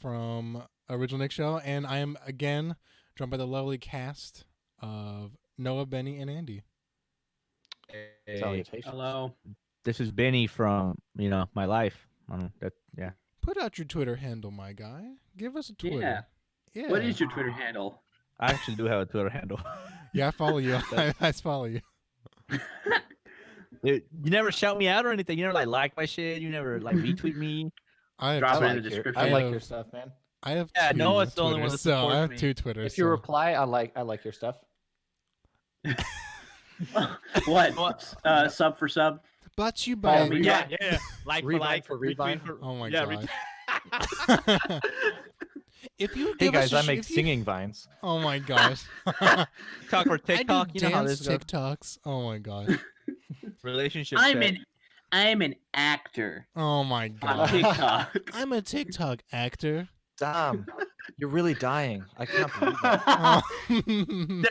from Original Nick Show, and I am again joined by the lovely cast of Noah, Benny, and Andy. Hey, Salutations. hello. this is Benny from my life. Yeah. Put out your Twitter handle, my guy. Give us a Twitter. Yeah. Yeah. What is your Twitter handle? I actually do have a Twitter handle. Yeah, I follow you. I follow you. You never shout me out or anything. You never like my shit. You never retweet me. I have Drop two, it in the description. I I like have- your stuff, man. I have Yeah, two Noah's the only one Twitters, that so I supports have me. two Twitters. If you reply, I like your stuff. What? Sub for sub? But you buy Read Yeah, mine. yeah. Like for Read like. mine for read mine. retweet for. Oh my yeah, god. If you Hey give us guys, a I sh- make if you- singing vines. Oh my gosh. TikTok or TikTok. I You do know how dance this goes. TikToks. Oh my gosh. Relationship. chat. I'm an actor Oh my on god. TikTok. I'm a TikTok actor. Dom, you're really dying. I can't believe that. Oh.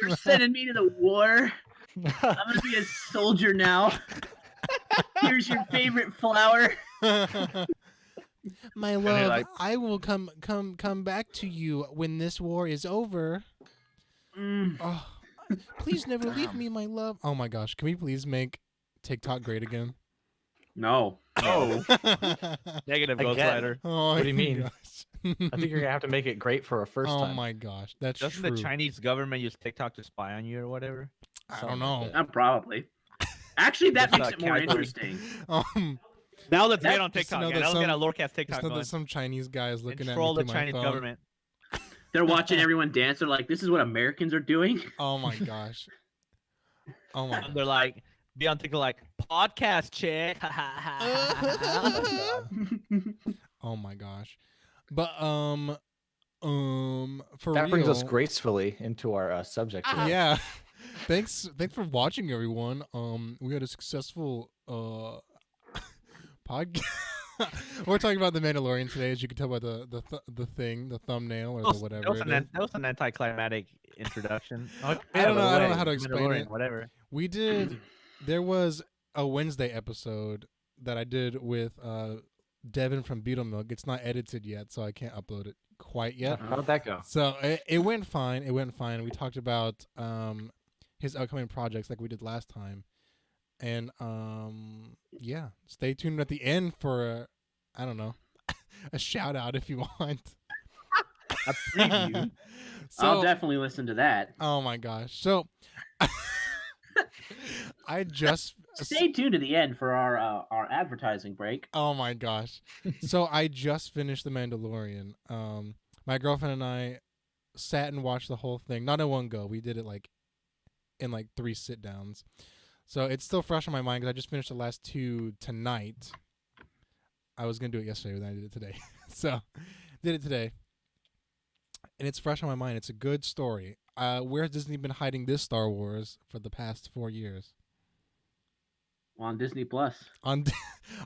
They're sending me to the war. I'm gonna be a soldier now. Here's your favorite flower. My love, like- I will come back to you when this war is over. Mm. Oh, please never leave me, my love. Oh my gosh, can we please make TikTok great again? No. Oh, negative Ghost Again. Rider. Oh, What do you my mean? gosh. I think you're gonna have to make it great for a first Oh time. my gosh, that's Doesn't true. the Chinese government use TikTok to spy on you or whatever? I don't know. Probably. Actually, that That's makes it more category. interesting. Now let's That- get on just to TikTok. know Yeah, that now let's some- get a Lorecast Just TikTok know going. that some Chinese guy is looking Control at me the through my Chinese phone. government. They're watching everyone dance. They're like, "This is what Americans are doing." Oh my gosh. Oh my. And they're like, be on TikTok like podcast chick. Oh my gosh. But for That real. brings us gracefully into our subject. today. Yeah. Thanks for watching, everyone. We had a successful podcast. We're talking about the Mandalorian today, as you can tell by the thumbnail or the whatever. it is. That was an anticlimactic introduction. I don't know how to explain Mandalorian, it. Whatever. We did. There was a Wednesday episode that I did with Devin from Beetle Milk. It's not edited yet, so I can't upload it quite yet. How'd that go? So it went fine. It went fine. We talked about his upcoming projects like we did last time, and yeah, stay tuned at the end for I don't know a shout out if you want. A preview. I'll So definitely listen to that. oh my gosh, so I just Stay tuned to the end for our advertising break. oh my gosh, so I just finished The Mandalorian. My girlfriend and I sat and watched the whole thing, not in one go. We did it in 3 sit downs. So it's still fresh on my mind because I just finished the last 2 tonight. I was gonna do it yesterday, but then I did it today. So did it today, and it's fresh on my mind. It's a good story. Where has Disney been hiding this Star Wars for the past 4 years? On Disney Plus. On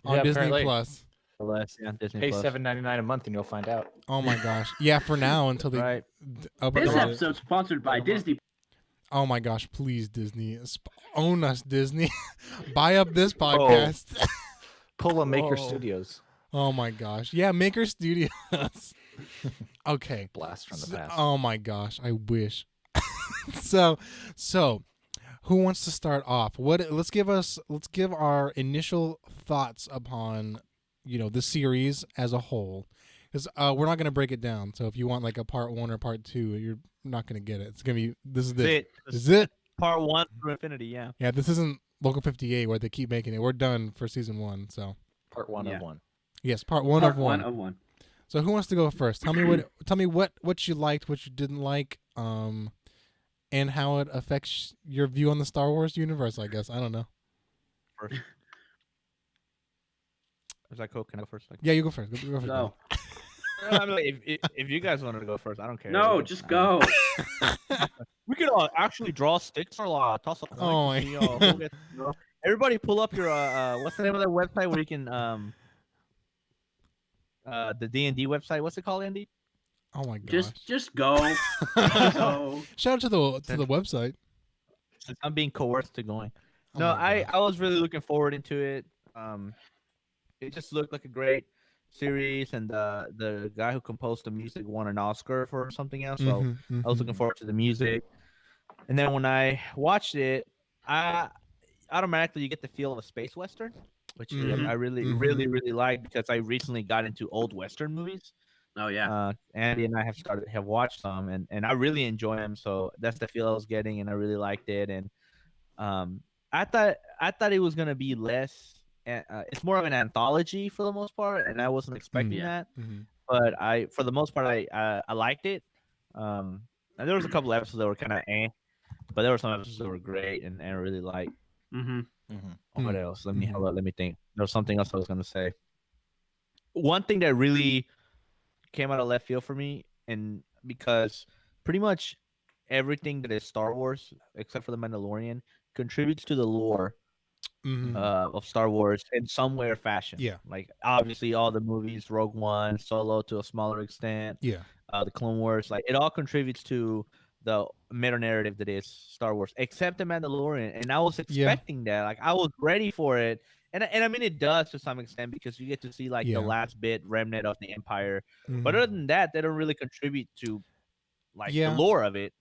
Yeah, Disney apparently. Plus. Less, yeah, Disney Pay Plus. $7.99 a month and you'll find out. Oh my gosh. Yeah, for now until they Right. upload This it. episode's sponsored by Disney. Oh my gosh, please Disney, own us, Disney. Buy up this podcast. Pull a Maker Whoa. Studios. Oh my gosh. Yeah, Maker Studios. Okay. Blast from the past. Oh my gosh, I wish. so who wants to start off? Let's give our initial thoughts upon, the series as a whole. Cuz we're not going to break it down. So if you want like a part 1 or part 2, you're not going to get it. It's going to be this is it. This is it. Part 1 through infinity, yeah. Yeah, this isn't Local 58 where they keep making it. We're done for season 1, so. Part one Yeah. of one. Yes, part 1 Part of 1. one of one. So who wants to go first? Tell me what you liked, what you didn't like, and how it affects your view on the Star Wars universe. I guess I don't know. First. Is that cool? Can I go first? Yeah, you go first. Go first. Go. I mean, like, if you guys wanted to go first, I don't care. No, just go. We could actually draw sticks or toss a coin. Oh to see, who gets, everybody, pull up your what's the name of that website where you can the D&D website. What's it called, Andy? Oh my gosh. Just go. Go. Shout out to the website. Since I'm being coerced to going. Oh No, my I gosh. was really looking forward into it. It just looked like a great series, and the guy who composed the music won an Oscar for something else. So Mm-hmm, I was looking mm-hmm, forward to the music. And then when I watched it, I automatically you get the feel of a space western, which mm-hmm, I really, mm-hmm. really, really like because I recently got into old western movies. Oh yeah. Andy and I have watched some, and I really enjoy them. So that's the feel I was getting, and I really liked it. And um, I thought it was gonna be less. It's more of an anthology for the most part, and I wasn't expecting Yeah. that. Mm-hmm. But for the most part, I liked it. Um, and there was a couple episodes that were kind of but there were some episodes that were great, and I really liked. Mm-hmm. What else? Let me Mm-hmm. hold up, let me think. There was something else I was gonna say. One thing that really came out of left field for me, and because pretty much everything that is Star Wars, except for the Mandalorian, contributes to the lore Mm-hmm. of Star Wars in some way or fashion. Yeah, Like obviously all the movies, Rogue One, Solo to a smaller extent, yeah, the Clone Wars, like it all contributes to the meta narrative that is Star Wars, except the Mandalorian. And I was yeah, expecting that, like I was ready for it, and I mean it does to some extent because you get to see like the yeah. last bit remnant of the Empire. But Mm-hmm. other than that, they don't really contribute to like the Yeah, lore of it.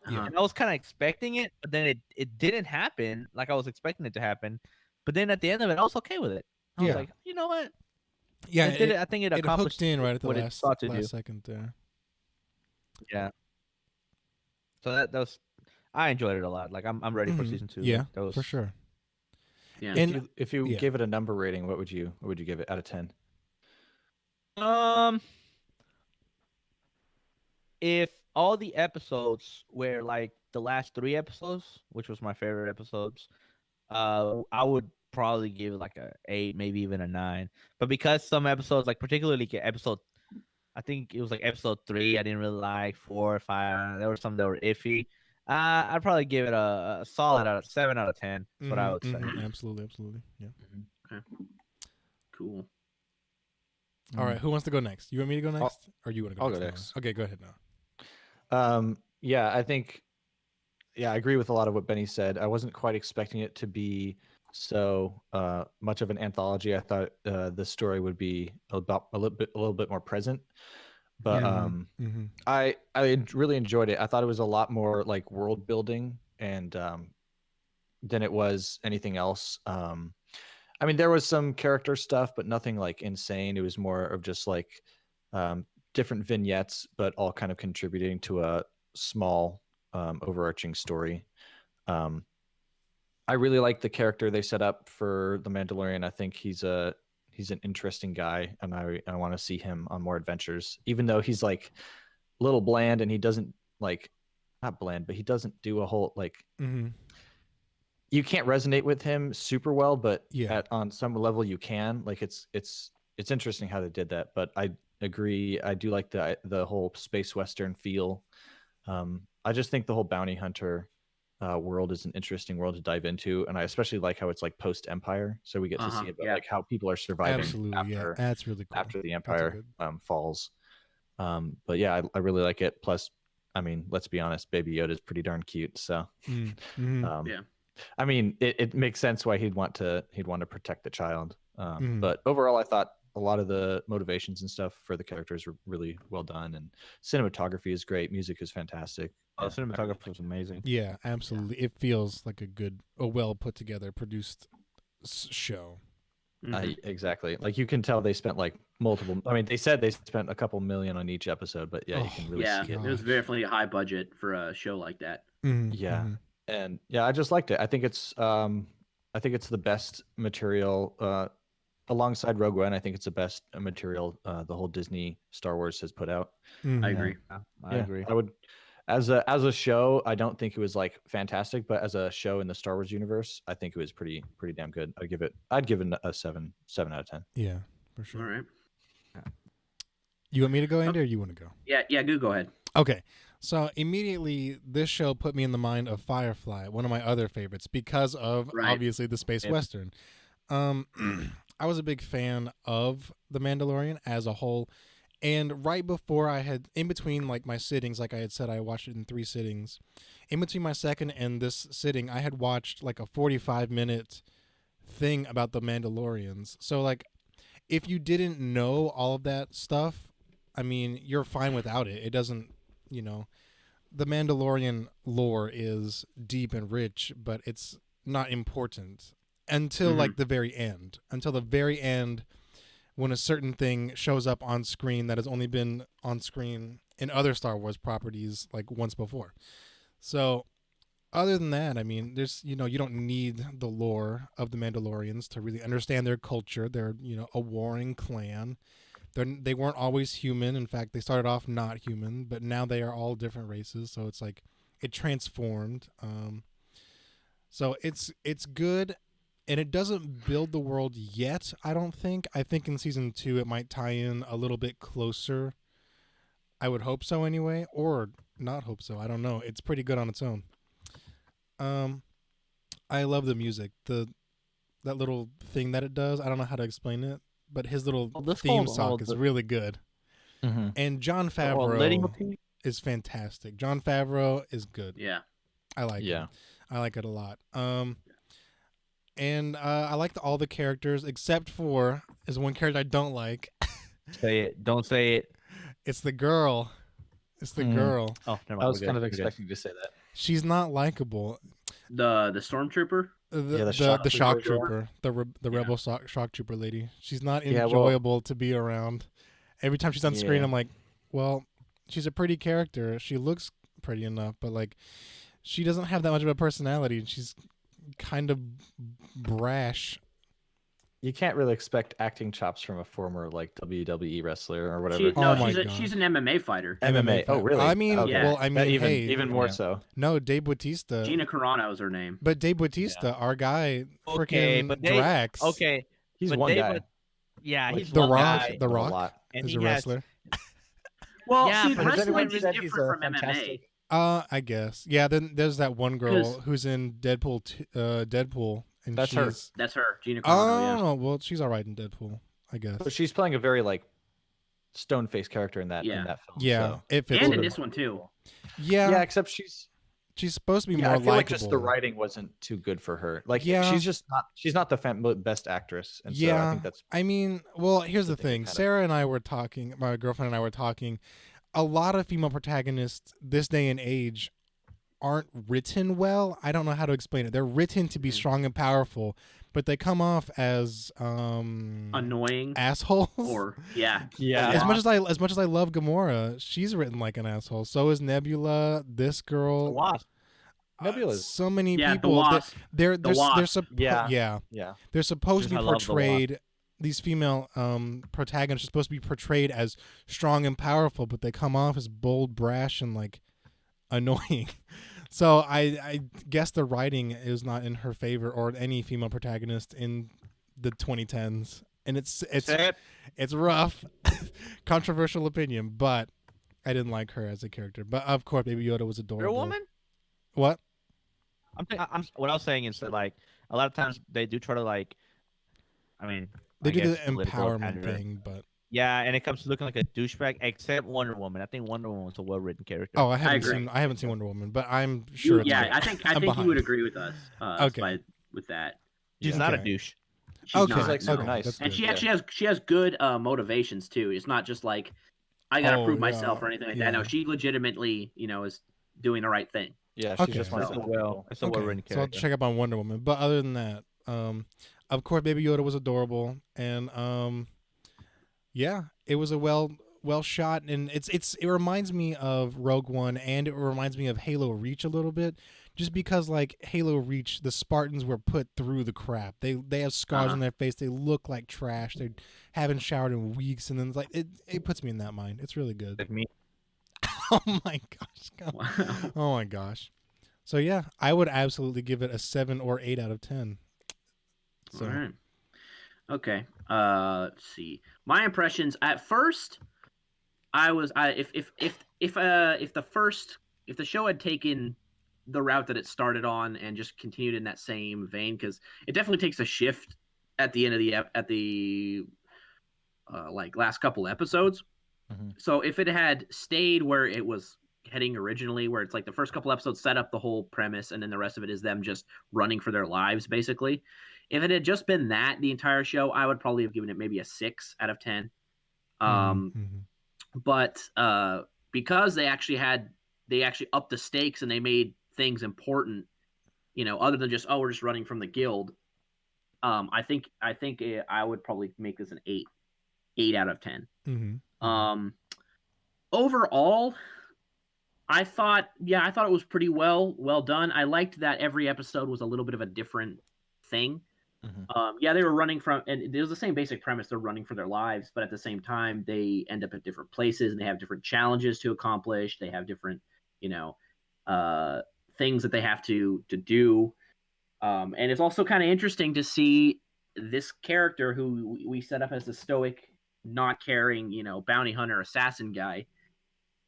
yeah, Uh-huh. And I was kind of expecting it, but then it didn't happen like I was expecting it to happen. But then at the end of it, I was okay with it. I was yeah, like, you know what? yeah. It did it. I think it It hooked accomplished in right at the what it last sought to do. second there. Yeah. So that was I enjoyed it a lot. Like I'm ready for Mm-hmm. season two. Yeah, Like that for was sure. Yeah. And If you yeah, gave it a number rating, what would you give it out of 10? um if all the episodes were like the last three episodes, which was my favorite episodes, I would probably give it like a 8, maybe even a 9. But because some episodes, like particularly episode, I think it was like episode 3, I didn't really like 4 or 5. There were some that were iffy. I'd probably give it a solid 7 out of 10. That's what I mm-hmm, would say. mm-hmm. Absolutely, absolutely. Yeah. Okay. Cool. All right, who wants to go next? You want me to go I'll, next, or you want to go I'll next? go Noah? next. Okay, go ahead now. Yeah, I think, I agree with a lot of what Benny said. I wasn't quite expecting it to be so much of an anthology. I thought the story would be a little bit more present. But Mm-hmm. I really enjoyed it. I thought it was a lot more like world building and than it was anything else. I mean, there was some character stuff, but nothing like insane. It was more of just like different vignettes, but all kind of contributing to a small overarching story. Um, I really like the character they set up for the Mandalorian. I think he's an interesting guy, and I want to see him on more adventures. Even though he's like a little bland, and he doesn't like not bland, but he doesn't do a whole like Mm-hmm. you can't resonate with him super well, but Yeah. on some level you can. Like it's interesting how they did that. But I agree. I do like the whole space western feel. I just think the whole bounty hunter world is an interesting world to dive into, and I especially like how it's like post Empire, so we get to see about Yeah. like how people are surviving Absolutely, yeah. That's really cool. after the That's a Empire good. falls. But yeah, I really like it. Plus, I mean, let's be honest, Baby Yoda is pretty darn cute. So, Mm-hmm. Yeah. I mean, it makes sense why he'd want to protect the child. Mhm. But overall, I thought a lot of the motivations and stuff for the characters were really well done, and cinematography is great. Music is fantastic. Oh, Yeah, the cinematography was amazing. Yeah, absolutely. It feels like a well put together, produced show. Mhm. exactly. Like you can tell they spent like multiple. I mean, they said they spent a couple million on each episode, but yeah, you can really Yeah, see it. it was definitely a high budget for a show like that. Mm-hmm. Yeah, Mm-hmm. and yeah, I just liked it. I think it's the best material alongside Rogue One. I think it's the best material the whole Disney Star Wars has put out. Mm-hmm. I agree. Yeah, I agree. I would, as a show, I don't think it was like fantastic, but as a show in the Star Wars universe, I think it was pretty damn good. I'd give it a 7 out of 10. Yeah, for All sure. right. You want me to go, Andy, or you want to go? Yeah, go ahead. Okay. So immediately, this show put me in the mind of Firefly, one of my other favorites, because of Right. obviously the space Yep. western. I was a big fan of The Mandalorian as a whole, and right before I had, in between like my sittings, like I had said, I watched it in 3 sittings. In between my second and this sitting, I had watched like a 45-minute thing about the Mandalorians. So like, if you didn't know all of that stuff, I mean, you're fine without it. It doesn't, you know, the Mandalorian lore is deep and rich, but it's not important until like the very end. Until the very end, when a certain thing shows up on screen that has only been on screen in other Star Wars properties like once before. So, other than that, I mean, there's, you know, you don't need the lore of the Mandalorians to really understand their culture. They're, you know, a warring clan. They weren't always human. In fact, they started off not human, but now they are all different races. So it's like it transformed. So it's good, and it doesn't build the world yet. I don't think. I think in season 2 it might tie in a little bit closer. I would hope so anyway, or not hope so. I don't know. It's pretty good on its own. I love the music. That little thing that it does. I don't know how to explain it, but his little theme song is really good. Mm-hmm. And Jon Favreau is fantastic. Jon Favreau is good. Yeah. I like it. I like it a lot. And I like all the characters except for is one character I don't like. Say it. Don't say it. It's the girl. It's the girl. Oh, never mind. I was kind of expecting to say that. She's not likable. The stormtrooper. The shock trooper, the rebel shock trooper lady. She's not enjoyable to be around. Every time she's on screen, I'm like, well, she's a pretty character. She looks pretty enough, but like, she doesn't have that much of a personality. She's kind of brash. You can't really expect acting chops from a former like WWE wrestler or whatever. She's an MMA fighter. MMA. Oh, really? I mean, okay. well, I mean, even more so. No, Dave Bautista. Gina Carano is her name. But Dave Bautista, our guy, freaking Drax. Okay, he's one guy. He's The one Rock. guy. The Rock and is a wrestler. Well, Yeah, see, but wrestling is different from MMA. I guess. Yeah. Then there's that one girl who's in Deadpool. Deadpool. And That's her. That's her, Gina Carano. Oh, well, she's all right in Deadpool, I guess. But she's playing a very like stone-faced character in that film. Yeah, so. it fits and her. in this one too. Yeah, except she's supposed to be more I feel likable. like just the writing wasn't too good for her. Like, she's not the best actress. And so I think that's. I mean, well, here's the thing. Sarah and I were talking. My girlfriend and I were talking. A lot of female protagonists this day and age aren't written well. I don't know how to explain it. They're written to be strong and powerful, but they come off as annoying assholes. Or As much as I love Gamora, she's written like an asshole. So is Nebula. This girl. The Wasp. Nebula's so many people. The Wasp. They're supposed to be portrayed. These female protagonists are supposed to be portrayed as strong and powerful, but they come off as bold, brash, and like annoying. So I guess the writing is not in her favor, or any female protagonist in the 2010s, and it's rough. Controversial opinion, but I didn't like her as a character. But of course, Baby Yoda was adorable. You're a woman? What? What I was saying is that like a lot of times they do try to like, I mean, they do the empowerment thing, but. Yeah, and it comes to looking like a douchebag, except Wonder Woman. I think Wonder Woman was a well-written character. Oh, I haven't seen Wonder Woman, but I'm sure. I think you would agree with us. With that. She's not a douche. She's nice, and she has good motivations too. It's not just like I gotta prove myself or anything like that. No, she legitimately, is doing the right thing. Yeah, she just wants to It's a well-written character. So I'll check up on Wonder Woman. But other than that, of course, Baby Yoda was adorable, and yeah, it was a well shot, and it reminds me of Rogue One, and it reminds me of Halo Reach a little bit, just because like Halo Reach, the Spartans were put through the crap. They have scars on their face. They look like trash. They haven't showered in weeks, and then it's like it puts me in that mind. It's really good. Like me. Oh my gosh! Wow. Oh my gosh! So yeah, I would absolutely give it a 7 or 8 out of 10. So. All right. Okay. Let's see. My impressions at first, if the show had taken the route that it started on and just continued in that same vein, because it definitely takes a shift at the end of the like last couple episodes. Mm-hmm. So if it had stayed where it was heading originally, where it's like the first couple episodes set up the whole premise and then the rest of it is them just running for their lives basically, If it had just been that the entire show, I would probably have given it maybe a 6 out of 10. But because they actually upped the stakes and they made things important, other than just we're just running from the guild. I think I would probably make this an 8 out of 10. Overall, I thought it was pretty well done. I liked that every episode was a little bit of a different thing. They were running from, and it was the same basic premise. They're running for their lives, but at the same time, they end up at different places and they have different challenges to accomplish. They have different, things that they have to do. And it's also kind of interesting to see this character who we set up as a stoic, not caring, bounty hunter assassin guy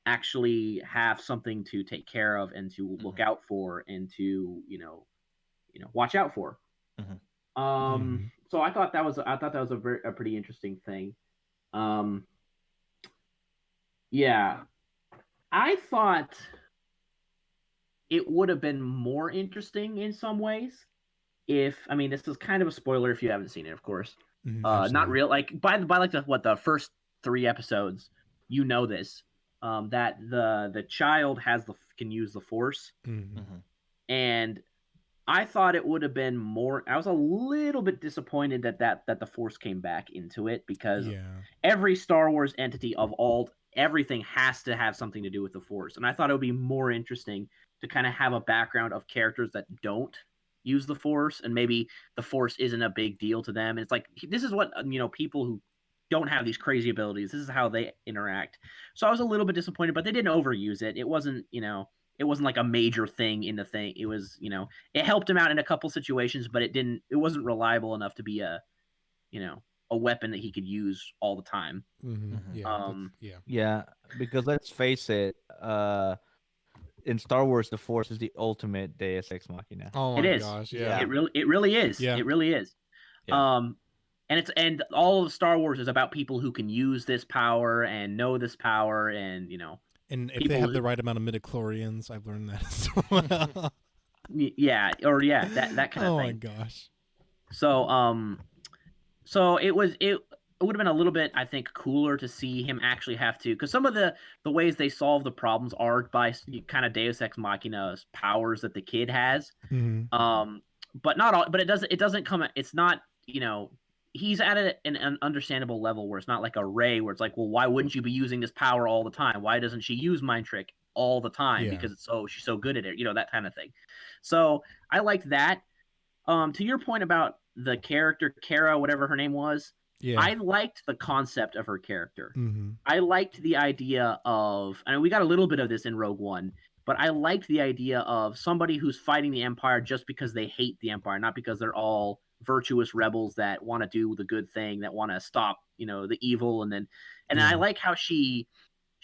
actually have something to take care of and to look out for and to, watch out for. So I thought that was a pretty interesting thing. I thought it would have been more interesting in some ways this is kind of a spoiler if you haven't seen it, of course. Not real, like by like the first 3 episodes, this, that the child can use the Force. And I thought it would have been more. I was a little bit disappointed that the Force came back into it, because every Star Wars entity of everything has to have something to do with the Force. And I thought it would be more interesting to kind of have a background of characters that don't use the Force, and maybe the Force isn't a big deal to them. And it's like, this is what, people who don't have these crazy abilities, this is how they interact. So I was a little bit disappointed, but they didn't overuse it. It wasn't, it wasn't like a major thing in the thing. It was, it helped him out in a couple situations, but it wasn't reliable enough to be a weapon that he could use all the time. Yeah, because let's face it, in Star Wars, the Force is the ultimate Deus Ex Machina. Oh my gosh, yeah. It really is. Yeah. It really is. Yeah. And all of Star Wars is about people who can use this power and know this power, and and if they have the right amount of midichlorians, I've learned that as well. that kind of thing. Oh my gosh. So it would have been a little bit, I think, cooler to see him actually have to, because some of the ways they solve the problems are by kind of Deus Ex Machina's powers that the kid has. But not all. But it doesn't come. It's not. He's at an understandable level where it's not like a Rey, where it's like, well, why wouldn't you be using this power all the time? Why doesn't she use Mind Trick all the time? Because she's so good at it. That kind of thing. So I liked that. To your point about the character Kara, whatever her name was. Yeah. I liked the concept of her character. I liked the idea of, we got a little bit of this in Rogue One, but I liked the idea of somebody who's fighting the Empire just because they hate the Empire, not because they're all virtuous rebels that want to do the good thing, that want to stop, the evil. And then I like how she's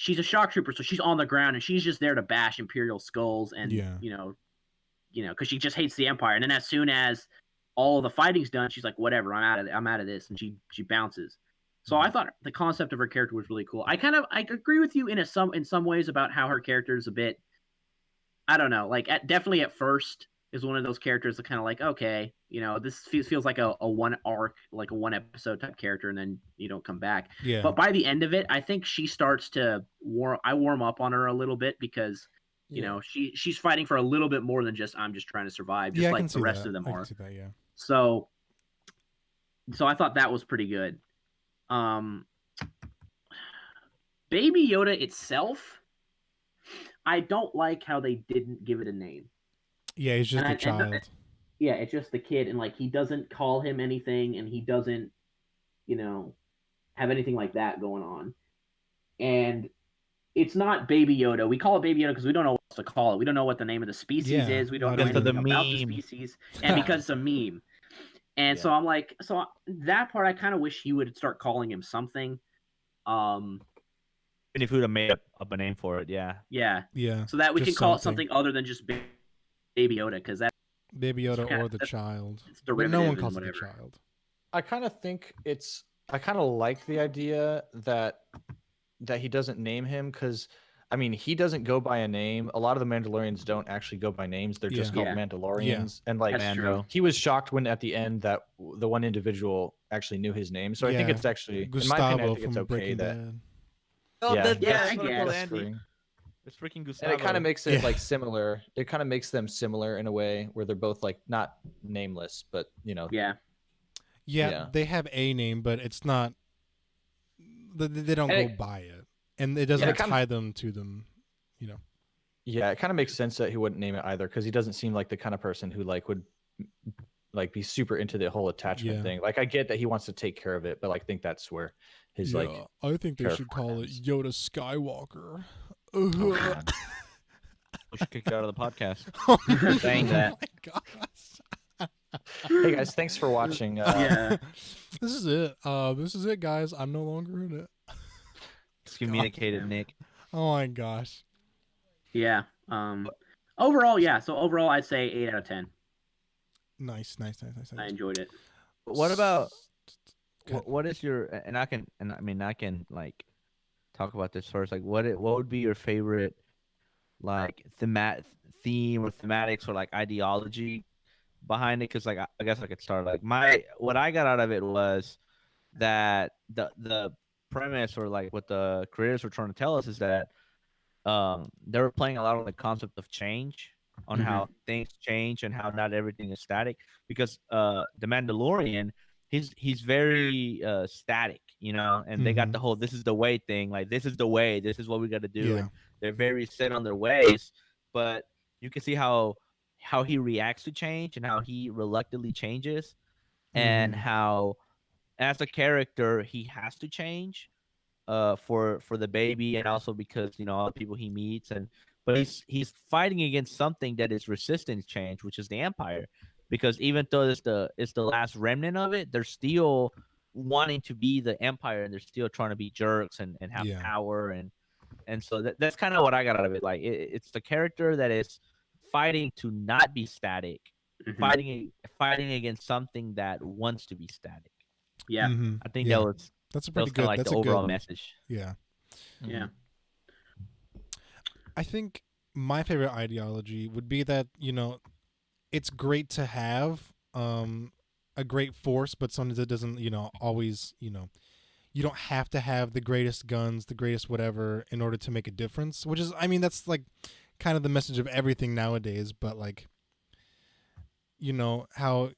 a shock trooper, so she's on the ground and she's just there to bash Imperial skulls and, because she just hates the Empire. And then as soon as all of the fighting's done, she's like, whatever, I'm out of this, and she bounces. So I thought the concept of her character was really cool. I agree with you in some ways about how her character is a bit, I don't know, like definitely at first is one of those characters that kind of like, okay, this feels like a one arc, like a one episode type character, and then you don't come back. Yeah. But by the end of it, I think she starts to warm up on her a little bit, because she's fighting for a little bit more than just, I'm just trying to survive, just like the rest of them are. So I thought that was pretty good. Baby Yoda itself, I don't like how they didn't give it a name. Yeah, he's just a child. It's just the kid, and like he doesn't call him anything, and he doesn't, have anything like that going on. And it's not Baby Yoda. We call it Baby Yoda because we don't know what to call it. We don't know what the name of the species is. We don't know anything about the species, and because it's a meme. And so I'm like, that part I kind of wish he would start calling him something. And if we would have made up a name for it, yeah. So that we can call it something other than just Baby Yoda, because that Baby Yoda or the child. But no one calls it the child. I kind of think I kind of like the idea that he doesn't name him, because I mean, he doesn't go by a name. A lot of the Mandalorians don't actually go by names. They're just called Yeah. Mandalorians. And like That's true. Mando. he was shocked when at the end that the one individual actually knew his name. So I think Yeah. it's actually, in my opinion, I Gustavo think it's from okay Breaking that. Bad. Oh, Yeah, Yeah, that's I what I guess. call That's Andy. free. It's freaking And Gustavo. it kind of makes it Yeah. like similar. It kind of makes them similar in a way where they're both like not nameless, but you know, Yeah. Yeah, Yeah. they have a name, but it's not. They don't And go it- by it, and it doesn't Yeah, it kind of- tie them to them. You know. yeah, it kind of makes sense that he wouldn't name it either because he doesn't seem like the kind of person who like would like be super into the whole attachment Yeah. thing. Like I get that he wants to take care of it, but I think that's where his like I think they should call it Yoda Skywalker. oh, God. We should kick it out of the podcast. Oh Saying that. my gosh. Hey guys, thanks for watching. Yeah. This is it. This is it, guys. I'm no longer in it. Excommunicated Nick. Oh my gosh. Yeah. Overall, yeah. So overall, I'd say 8 out of 10. Nice. I enjoyed it. What about Okay. what is your and I can like talk about this first. Like what would be your favorite like theme or thematics or like ideology behind it? Because like I guess I could start like what I got out of it was that the premise or like what the creators were trying to tell us is that they were playing a lot on the concept of change on how things change and how not everything is static because the Mandalorian he's very static, you know, and they got the whole this is the way thing, like this is the way, this is what we got to do, Yeah. and they're very set on their ways, but you can see how he reacts to change and how he reluctantly changes and how as a character he has to change for the baby and also because you know all the people he meets but he's fighting against something that is resistant to change, which is the Empire, because even though it's the last remnant of it, they're still wanting to be the Empire and they're still trying to be jerks and have Yeah. power and so that's kind of what I got out of it. Like it's the character that is fighting to not be static, fighting against something that wants to be static. Yeah. I think Yeah. that That's a was pretty kind of good. like That's the a overall good message. Yeah. Yeah. I think my favorite ideology would be that, you know, it's great to have a great force, but sometimes it doesn't, you know, always, you know, you don't have to have the greatest guns, the greatest whatever in order to make a difference, which is, I mean, that's like kind of the message of everything nowadays, but like, you know, how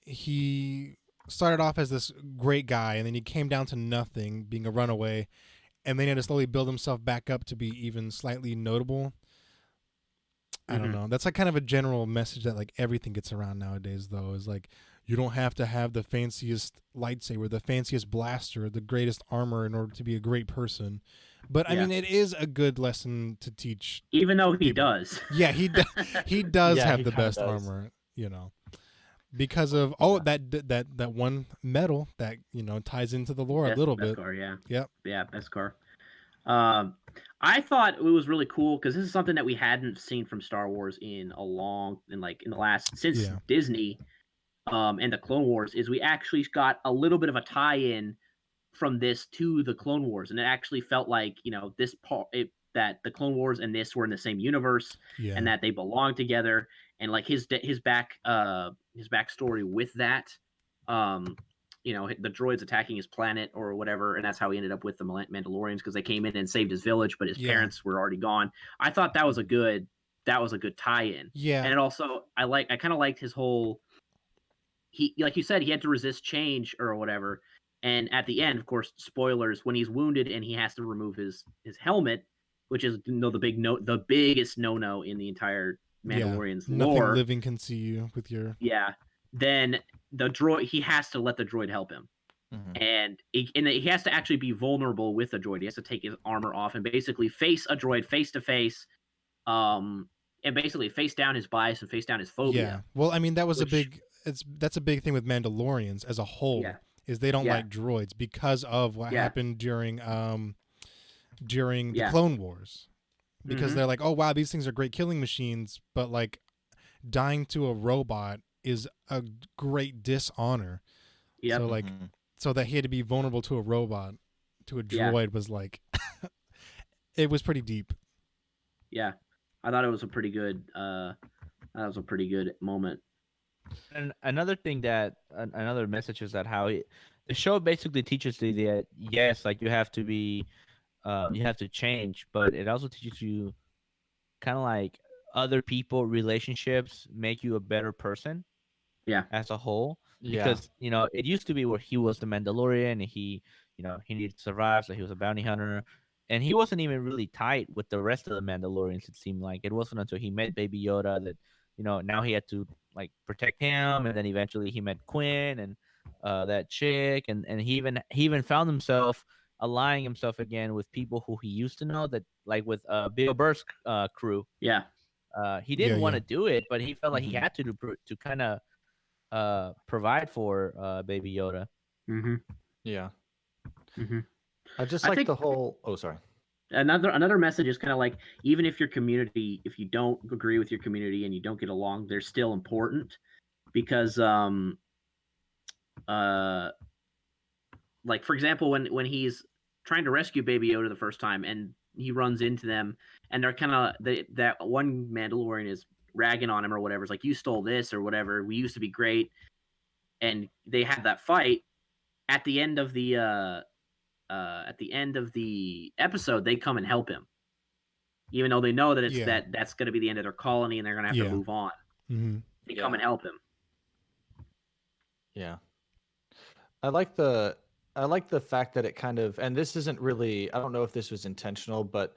he started off as this great guy and then he came down to nothing, being a runaway, and then he had to slowly build himself back up to be even slightly notable. I don't know. That's like kind of a general message that like everything gets around nowadays, though, is like you don't have to have the fanciest lightsaber, the fanciest blaster, the greatest armor in order to be a great person. But I mean, it is a good lesson to teach. Even though he people. does. Yeah, he does Yeah, have he the kinda best does. armor, you know, because of that one medal that, you know, ties into the lore a little bit. Car, yeah. Yep. Yeah, best car. I thought it was really cool because this is something that we hadn't seen from Star Wars in the last since Disney, and the Clone Wars, is we actually got a little bit of a tie-in from this to the Clone Wars, and it actually felt like, you know, this part that the Clone Wars and this were in the same universe, and that they belong together, and like his backstory with that, you know, the droids attacking his planet or whatever, and that's how he ended up with the Mandalorians, because they came in and saved his village, but his parents were already gone. I thought that was a good tie-in. Yeah. And it also, I kind of liked his whole, he, like you said, he had to resist change or whatever. And at the end, of course, spoilers, when he's wounded and he has to remove his helmet, which is, you know, the biggest no in the entire Mandalorian's lore. Nothing living can see you with your. Yeah. Then the droid, he has to let the droid help him. And he has to actually be vulnerable with the droid. He has to take his armor off and basically face a droid face to face, and basically face down his bias and face down his phobia. Yeah. Well, I mean, that was that's a big thing with Mandalorians as a whole, is they don't like droids because of what happened during the Clone Wars. Because they're like, oh wow, these things are great killing machines, but like dying to a robot is a great dishonor. Yep. So like, so that he had to be vulnerable to a robot, to a droid was like, It was pretty deep. Yeah, I thought it was a pretty good. That was a pretty good moment. And another thing that another message is that the show basically teaches you that yes, like you have to change, but it also teaches you kind of like other people relationships make you a better person Yeah. as a whole, Yeah. because it used to be where he was the Mandalorian and he needed to survive, so he was a bounty hunter, and he wasn't even really tight with the rest of the Mandalorians. It seemed like it wasn't until he met Baby Yoda that now he had to like protect him, and then eventually he met Quinn and that chick, and he even found himself aligning himself again with people who he used to know, that like with Bill Burr's crew. Yeah. He Yeah, didn't want yeah. to do it, but he felt like he Mhm. had to kind of provide for Baby Yoda. Mm-hmm. Yeah. Mm-hmm. I just I like think the whole. Oh, sorry. another message is kind of like, even if your community, if you don't agree with your community and you don't get along, they're still important, because uh like, for example, when he's trying to rescue Baby Yoda the first time and he runs into them, and they're kind of that one Mandalorian is ragging on him or whatever. It's like, you stole this or whatever. We used to be great, and they have that fight at the end of the episode. They come and help him, even though they know that Yeah. that's going to be the end of their colony and they're going to have to Yeah. move on. Mm-hmm. They come Yeah. and help him. Yeah. I like the fact that it kind of, and this isn't really, I don't know if this was intentional, but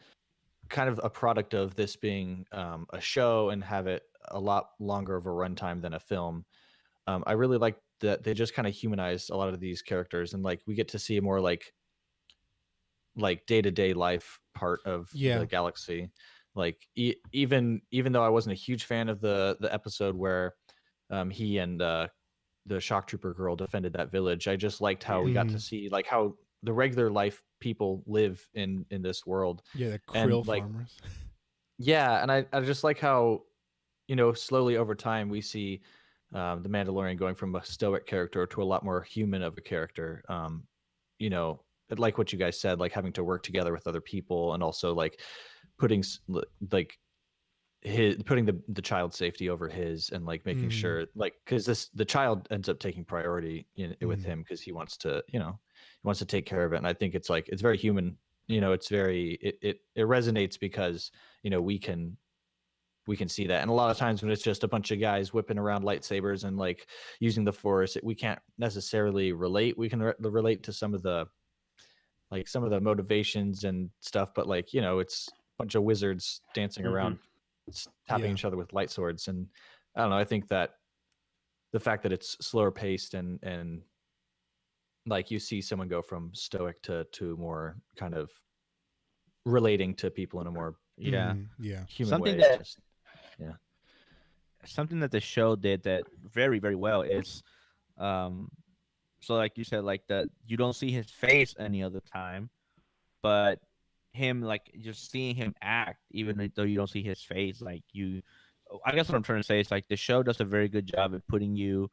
kind of a product of this being a show and have it a lot longer of a runtime than a film. I really like that they just kind of humanized a lot of these characters, and like we get to see a more like day-to-day life part of Yeah. the galaxy. Like even though I wasn't a huge fan of the episode where he and the shock trooper girl defended that village, I just liked how we got to Mm. see like how the regular life people live in this world. Yeah, the And krill like, farmers. yeah, and I just like how slowly over time we see the Mandalorian going from a stoic character to a lot more human of a character. You know, like what you guys said, like having to work together with other people, and also like putting like putting the child's safety over his, and like making Mm. sure, like, because the child ends up taking priority with Mm. him, because he wants to he wants to take care of it. And I think it's like it's very human. It's very it resonates because we can see that. And a lot of times when it's just a bunch of guys whipping around lightsabers and like using the force, we can't necessarily relate. We can relate to some of the motivations and stuff, but like it's a bunch of wizards dancing Mm-hmm. around, tapping Yeah. each other with light swords. And I don't know, I think that the fact that it's slower paced, and like you see someone go from stoic to more kind of relating to people in a more Yeah. Mm. Yeah. human Something way. It's that just yeah. something that the show did that very, very well is um so like you said, like that you don't see his face any other time, but him, like, just seeing him act, even though you don't see his face, like I guess what I'm trying to say is like the show does a very good job at putting you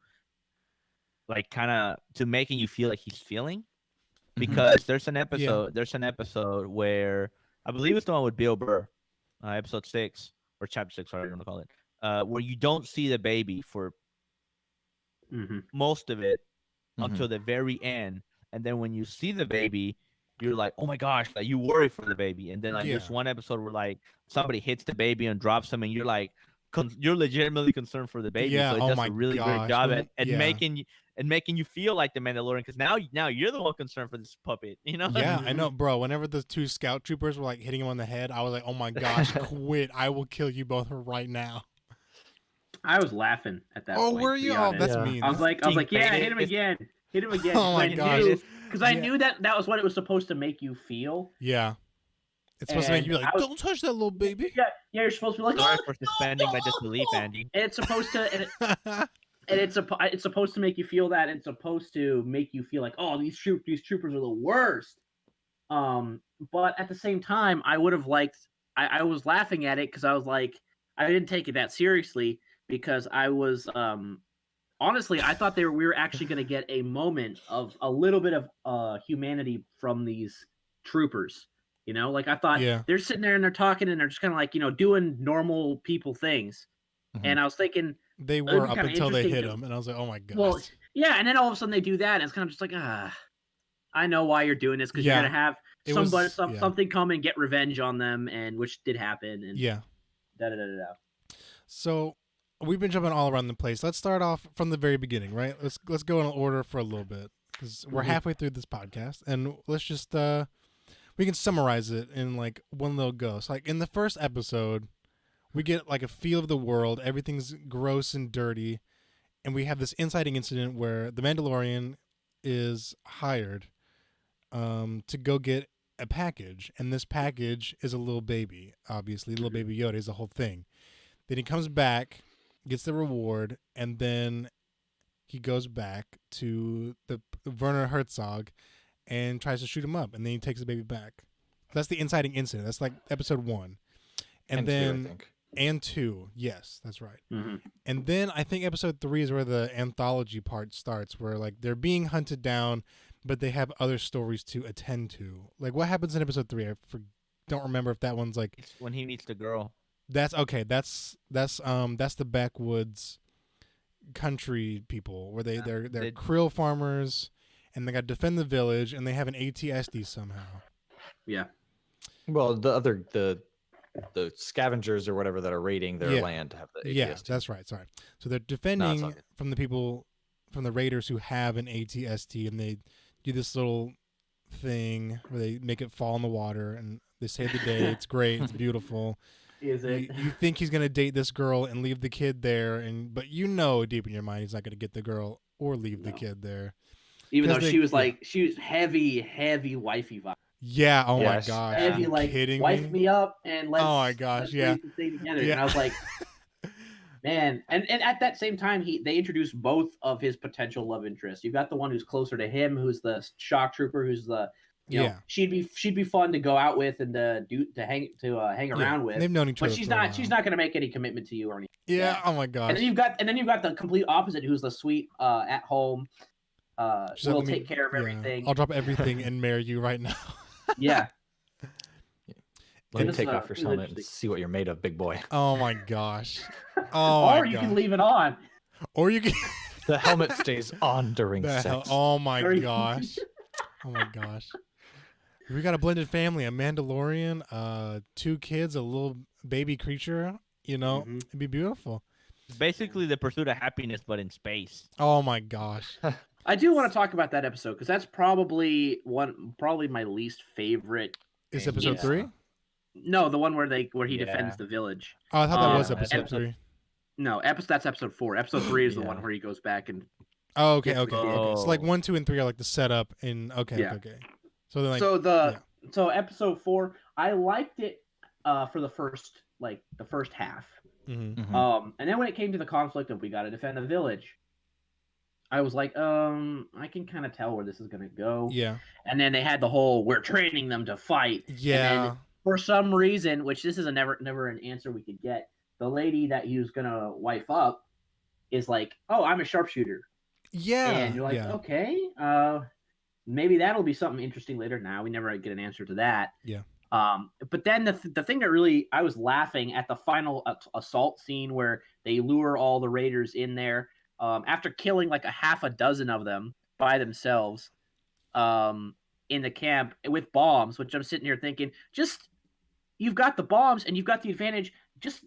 like kind of to making you feel like he's feeling, Mhm. because Yeah. there's an episode where I believe it's the one with Bill Burr, episode 6 or chapter 6, whatever you want to call it, where you don't see the baby for Mm-hmm. most of it until Mhm. the very end, and then when you see the baby, you're like, oh my gosh, like you worry for the baby, and then like Yeah. there's one episode where like somebody hits the baby and drops him, and you're like, you're legitimately concerned for the baby. Yeah. So it Oh does my a really great gosh. job When at yeah. making you feel like the Mandalorian, because now you're the one concerned for this puppet, Yeah, I Mhm. know, bro. Whenever the two scout troopers were like hitting him on the head, I was like, "Oh my gosh, quit! I will kill you both right now." I was laughing at that Oh, point, were to you? be Oh, honest. that's Yeah. mean. I was That's like, King yeah, hit him Faded. again, because oh my King gosh. Faded. I Yeah. knew that was what it was supposed to make you feel, Yeah. It's supposed to make and you be like, "Don't touch that little baby." you're supposed to be like, Sorry oh, for no, suspending my disbelief, no, Andy. and it's supposed to, and it's supposed to make you feel that, and it's supposed to make you feel like, oh, these troopers are the worst. But at the same time, I would have liked. I was laughing at it because I was like, I didn't take it that seriously, because I was honestly, I thought we were actually going to get a moment of a little bit of humanity from these troopers, You know, like I thought Yeah. they're sitting there and they're talking and they're just kind of like, you know, doing normal people things. Mhm. And I was thinking, They it'd were be up kinda until they interesting hit to- him, and I was like, oh my gosh. well, yeah, and then all of a sudden they do that, and it's kind of just like, I know why you're doing this because you're Yeah, gonna have it was- yeah. something come and get revenge on them, and which did happen, and Yeah. da da da da. So we've been jumping all around the place. Let's start off from the very beginning, right? Let's go in order for a little bit because we're Mhm. halfway through this podcast, and let's just we can summarize it in like one little go. So like in the first episode, we get like a feel of the world. Everything's gross and dirty, and we have this inciting incident where the Mandalorian is hired to go get a package, and this package is a little baby. Obviously, little baby Yoda is the whole thing. Then he comes back, gets the reward, and then he goes back to the Werner Herzog and tries to shoot him up, and then he takes the baby back. That's the inciting incident. That's like episode 1, and two, then I think. and 2. Yes, that's right. Mhm. And then I think episode 3 is where the anthology part starts, where like they're being hunted down, but they have other stories to attend to. Like what happens in episode 3? Don't remember if that one's like It's when he meets the girl. that's okay. That's the backwoods country people where they're they- krill farmers, and they got to defend the village, and they have an ATSD somehow. Yeah. Well, the scavengers or whatever that are raiding their Yeah. land have the Yeah, ATST. that's right. Sorry. So they're all defending good. from the people, from the raiders who have an ATST, and they do this little thing where they make it fall in the water, and they save the day. It's great. It's beautiful. Is You think he's gonna date this girl and leave the kid there, but you know deep in your mind he's not gonna get the girl or leave the No. kid there. Even though 'Cause she was yeah. like she was heavy wifey vibe. Yeah. Oh my Yes. gosh. Heavy Are you like kidding wife me? me up and let's Oh my gosh, let's yeah. raise the thing together. Yeah. And I was like, man, and at that same time they introduced both of his potential love interests. You got the one who's closer to him, who's the shock trooper, who's the you know, Yeah. she'd be fun to go out with and to hang around with. They've known each other. But she's for a not while. going to make any commitment to you or anything. Yeah. Oh my And gosh. then you've got the complete opposite, who's the sweet at home. She's like, Will "Let me- take care of yeah, everything. I'll drop everything and marry you right now. Yeah. Let me This take is, off your this is helmet and interesting. see what you're made of, big boy. Oh my gosh. Oh my Or you gosh. can leave it on. Or you can. The helmet stays on during The hell- sex. Oh my Or you- gosh. Oh my gosh. We got a blended family, a Mandalorian, 2 kids, a little baby creature. You know, Mhm. it'd be beautiful. It's basically the pursuit of happiness, but in space. Oh my gosh. I do want to talk about that episode because that's probably my least favorite. Is Yeah. episode 3? No, the one where he Yeah. defends the village. Oh, I thought that was Yeah. episode Episode- 3. No, that's episode 4. Episode 3 is the Yeah. one where he goes back and Oh, okay, Yes, okay, we okay. did. So like 1, 2, and 3 are like the setup, and okay, Yeah. okay. So then like so episode 4, I liked it for the first half. mhm. Mhm. And then when it came to the conflict of we got to defend the village, I was like, I can kind of tell where this is gonna go. Yeah, And then they had the whole we're training them to fight. yeah, For some reason, which this is a never an answer we could get, the lady that he was gonna wife up is like, oh, I'm a sharpshooter. yeah. And you're like, yeah. okay, maybe that'll be something interesting later. Now we never get an answer to that. Yeah. But then the thing that really I was laughing at the final assault scene where they lure all the raiders in there after killing like a half a dozen of them by themselves in the camp with bombs, which I'm sitting here thinking, just you've got the bombs and you've got the advantage. Just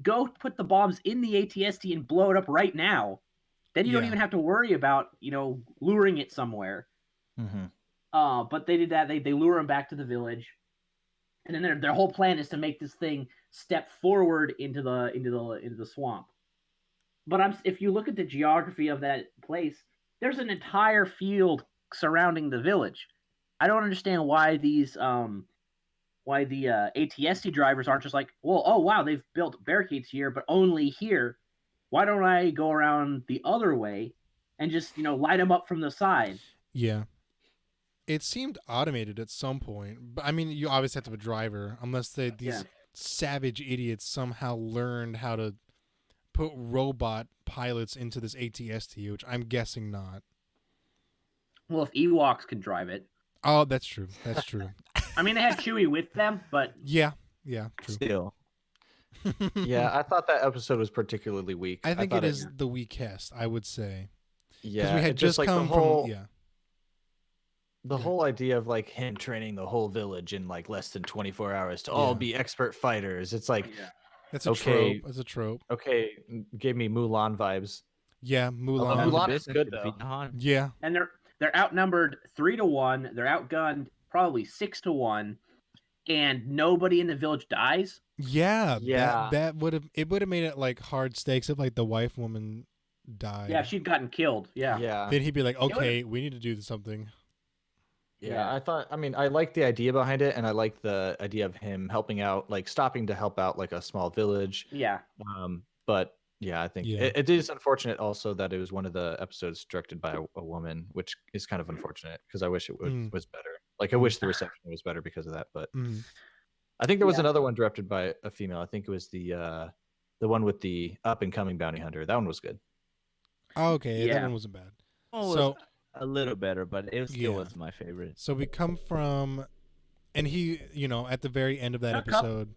go put the bombs in the ATST and blow it up right now. Then you don't Yeah. even have to worry about, luring it somewhere. Mhm. But they did that. They lure him back to the village, and then their whole plan is to make this thing step forward into the swamp. But if you look at the geography of that place, there's an entire field surrounding the village. I don't understand why why the ATST drivers aren't just like, well, oh wow, they've built barricades here, but only here. Why don't I go around the other way and just light them up from the side? Yeah. It seemed automated at some point, but I mean, you obviously have to have a driver, unless these Yeah. savage idiots somehow learned how to put robot pilots into this ATST, which I'm guessing not. Well, if Ewoks can drive it, Oh, that's true. That's true. I mean, they had Chewie with them, but Yeah, true. Still, Yeah, I thought that episode was particularly weak. I think thought it is the weakest, I would say, because Yeah, we had it just just like come the whole from the Yeah. whole idea of like him training the whole village in like less than 24 hours to all Yeah. be expert fighters. It's like yeah. That's a Okay. trope. It's a trope. okay, gave me Mulan vibes. Yeah, Although Mulan. Mulan is good, to defeat though. the Han. Yeah, And they're outnumbered 3-1. They're outgunned probably 6-1, and nobody in the village dies. yeah. Yeah. That would have made it like hard stakes if like the wife woman died. Yeah, if she'd gotten killed. Yeah. Yeah. Then he'd be like, would've- okay, we need to do something. Yeah, I mean, I like the idea behind it, and I like the idea of him helping out, like stopping to help out like a small village. Yeah. But yeah, I think Yeah. it is unfortunate also that it was one of the episodes directed by a woman, which is kind of unfortunate because I wish it was better. Like I wish the reception was better because of that. But Mm. I think there was Yeah. another one directed by a female. I think it was the one with the up and coming bounty hunter. That one was good. Oh, okay, that Yeah. one wasn't bad. Oh, So- it was a little better, but it still Yeah. was my favorite. So we come from, and he, at the very end of that A couple- episode,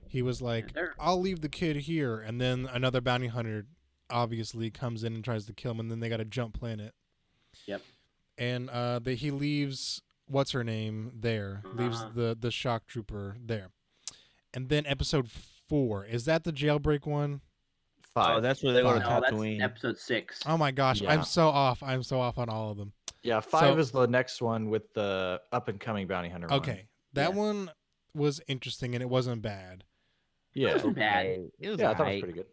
he was like, They're- "I'll leave the kid here," and then another bounty hunter obviously comes in and tries to kill him, and then they got to jump planet. Yep. And he leaves what's her name there, leaves Uh-huh. the shock trooper there, and then episode 4, is that the jailbreak one? 5. Oh, that's where they go to Fine. No, that's Tatooine. episode 6. Oh my gosh, Yeah. I'm so off on all of them. Yeah, 5 So- is the next one with the up and coming bounty hunter. one. Okay, that Yeah. one was interesting and it wasn't bad. Yeah. wasn't bad. It was Yeah, I thought it was alright. pretty good.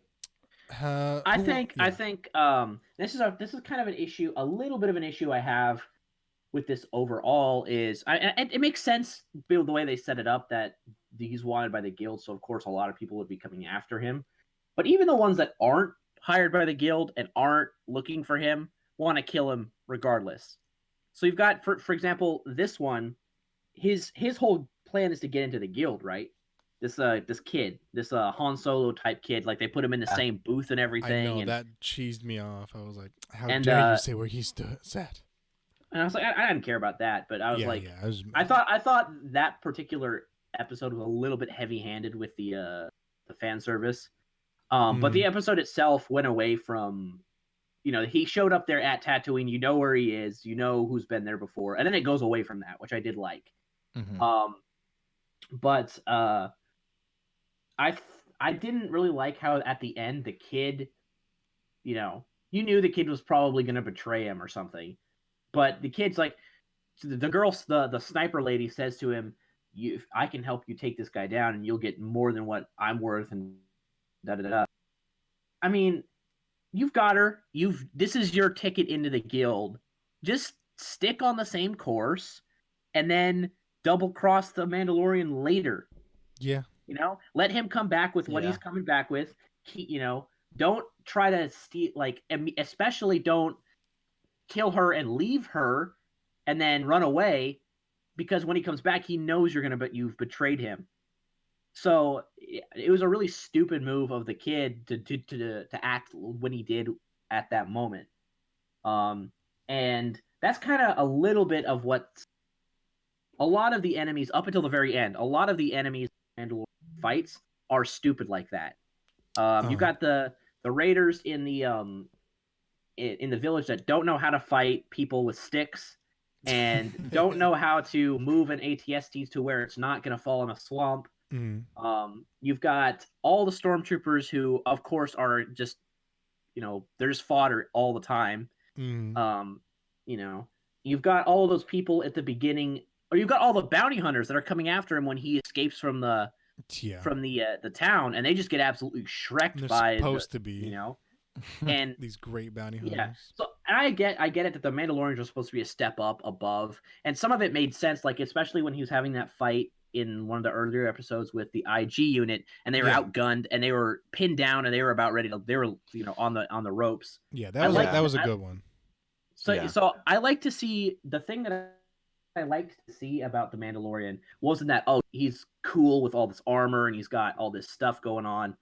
I Who- think yeah. this is kind of an issue, a little bit of an issue I have with this overall is and it makes sense the way they set it up that he's wanted by the guild, so of course a lot of people would be coming after him. But even the ones that aren't hired by the guild and aren't looking for him want to kill him regardless. So you've got for example, this one, his whole plan is to get into the guild, right? This kid, this Han Solo type kid, like they put him in the same booth and I everything. know and, that cheesed me off. I was like, "How And, dare you say where he's sat?" and I was like, I didn't care about that, but I was like, yeah. I was, I thought that particular episode was a little bit heavy-handed with the fan service. But the episode itself went away from, he showed up there at Tatooine. You know where he is. You know who's been there before, and then it goes away from that, which I did like. Mhm. But I didn't really like how at the end the kid, you knew the kid was probably going to betray him or something, but the kid's like, the girl, the sniper lady says to him, I can help you take this guy down, and you'll get more than what I'm worth, and da da da. I mean, you've got her. This is your ticket into the guild. Just stick on the same course, and then double cross the Mandalorian later. yeah. Let him come back with what Yeah. he's coming back with. Don't try to steal, especially don't kill her and leave her and then run away, because when he comes back, he knows you've betrayed him. So it was a really stupid move of the kid to act when he did at that moment. And that's kind of a little bit of what a lot of the enemies up until the very end, a lot of the enemies and fights are stupid like that. You've got the raiders in the village that don't know how to fight people with sticks and don't know how to move an ATST to where it's not going to fall in a swamp. Mm. You've got all the stormtroopers who, of course, are just, they're just fodder all the time. Mm. You've got all of those people at the beginning, or you've got all the bounty hunters that are coming after him when he escapes from the Yeah. the town, and they just get absolutely shreked They're by supposed to be and these great bounty hunters. yeah. So I get it that the Mandalorians are supposed to be a step up above, and some of it made sense, like especially when he was having that fight in one of the earlier episodes with the IG unit, and they were Yeah. outgunned and they were pinned down and they were about ready to, they were on the ropes. Yeah, I that was like that was a that. good one. So Yeah. so I like to see the thing that I liked to see about the Mandalorian wasn't that, oh, he's cool with all this armor and he's got all this stuff going on,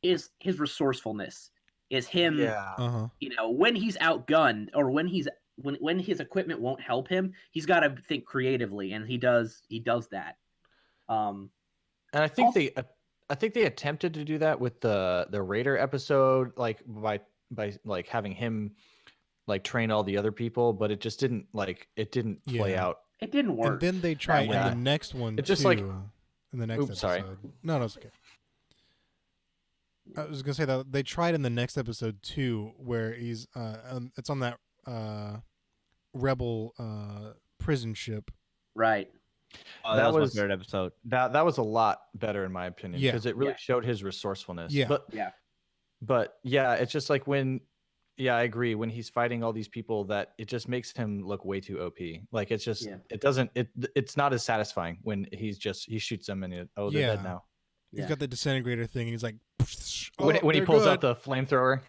is his resourcefulness, is him. Yeah. Uh huh. When he's outgunned or when his equipment won't help him, he's got to think creatively, and he does that. Um, And I think Also- they attempted to do that with the Raider episode, like by like having him like train all the other people, but it just didn't play Yeah. out. it didn't work. And then they try in way. the next one It's just too. like- In the next Oops, sorry. episode. No, it's okay. I was gonna say that they tried in the next episode too, where he's it's on that rebel prison ship. Right. Oh, That that was was- my third episode. That was a lot better in my opinion Yeah. because it really Yeah. showed his resourcefulness. Yeah. But yeah, it's just like when I agree when he's fighting all these people that it just makes him look way too OP. Like it's just Yeah. it's not as satisfying when he shoots them and they're Yeah. dead now. He's Yeah. got the disintegrator thing, and he's like, When he they're pulls good. out the flamethrower,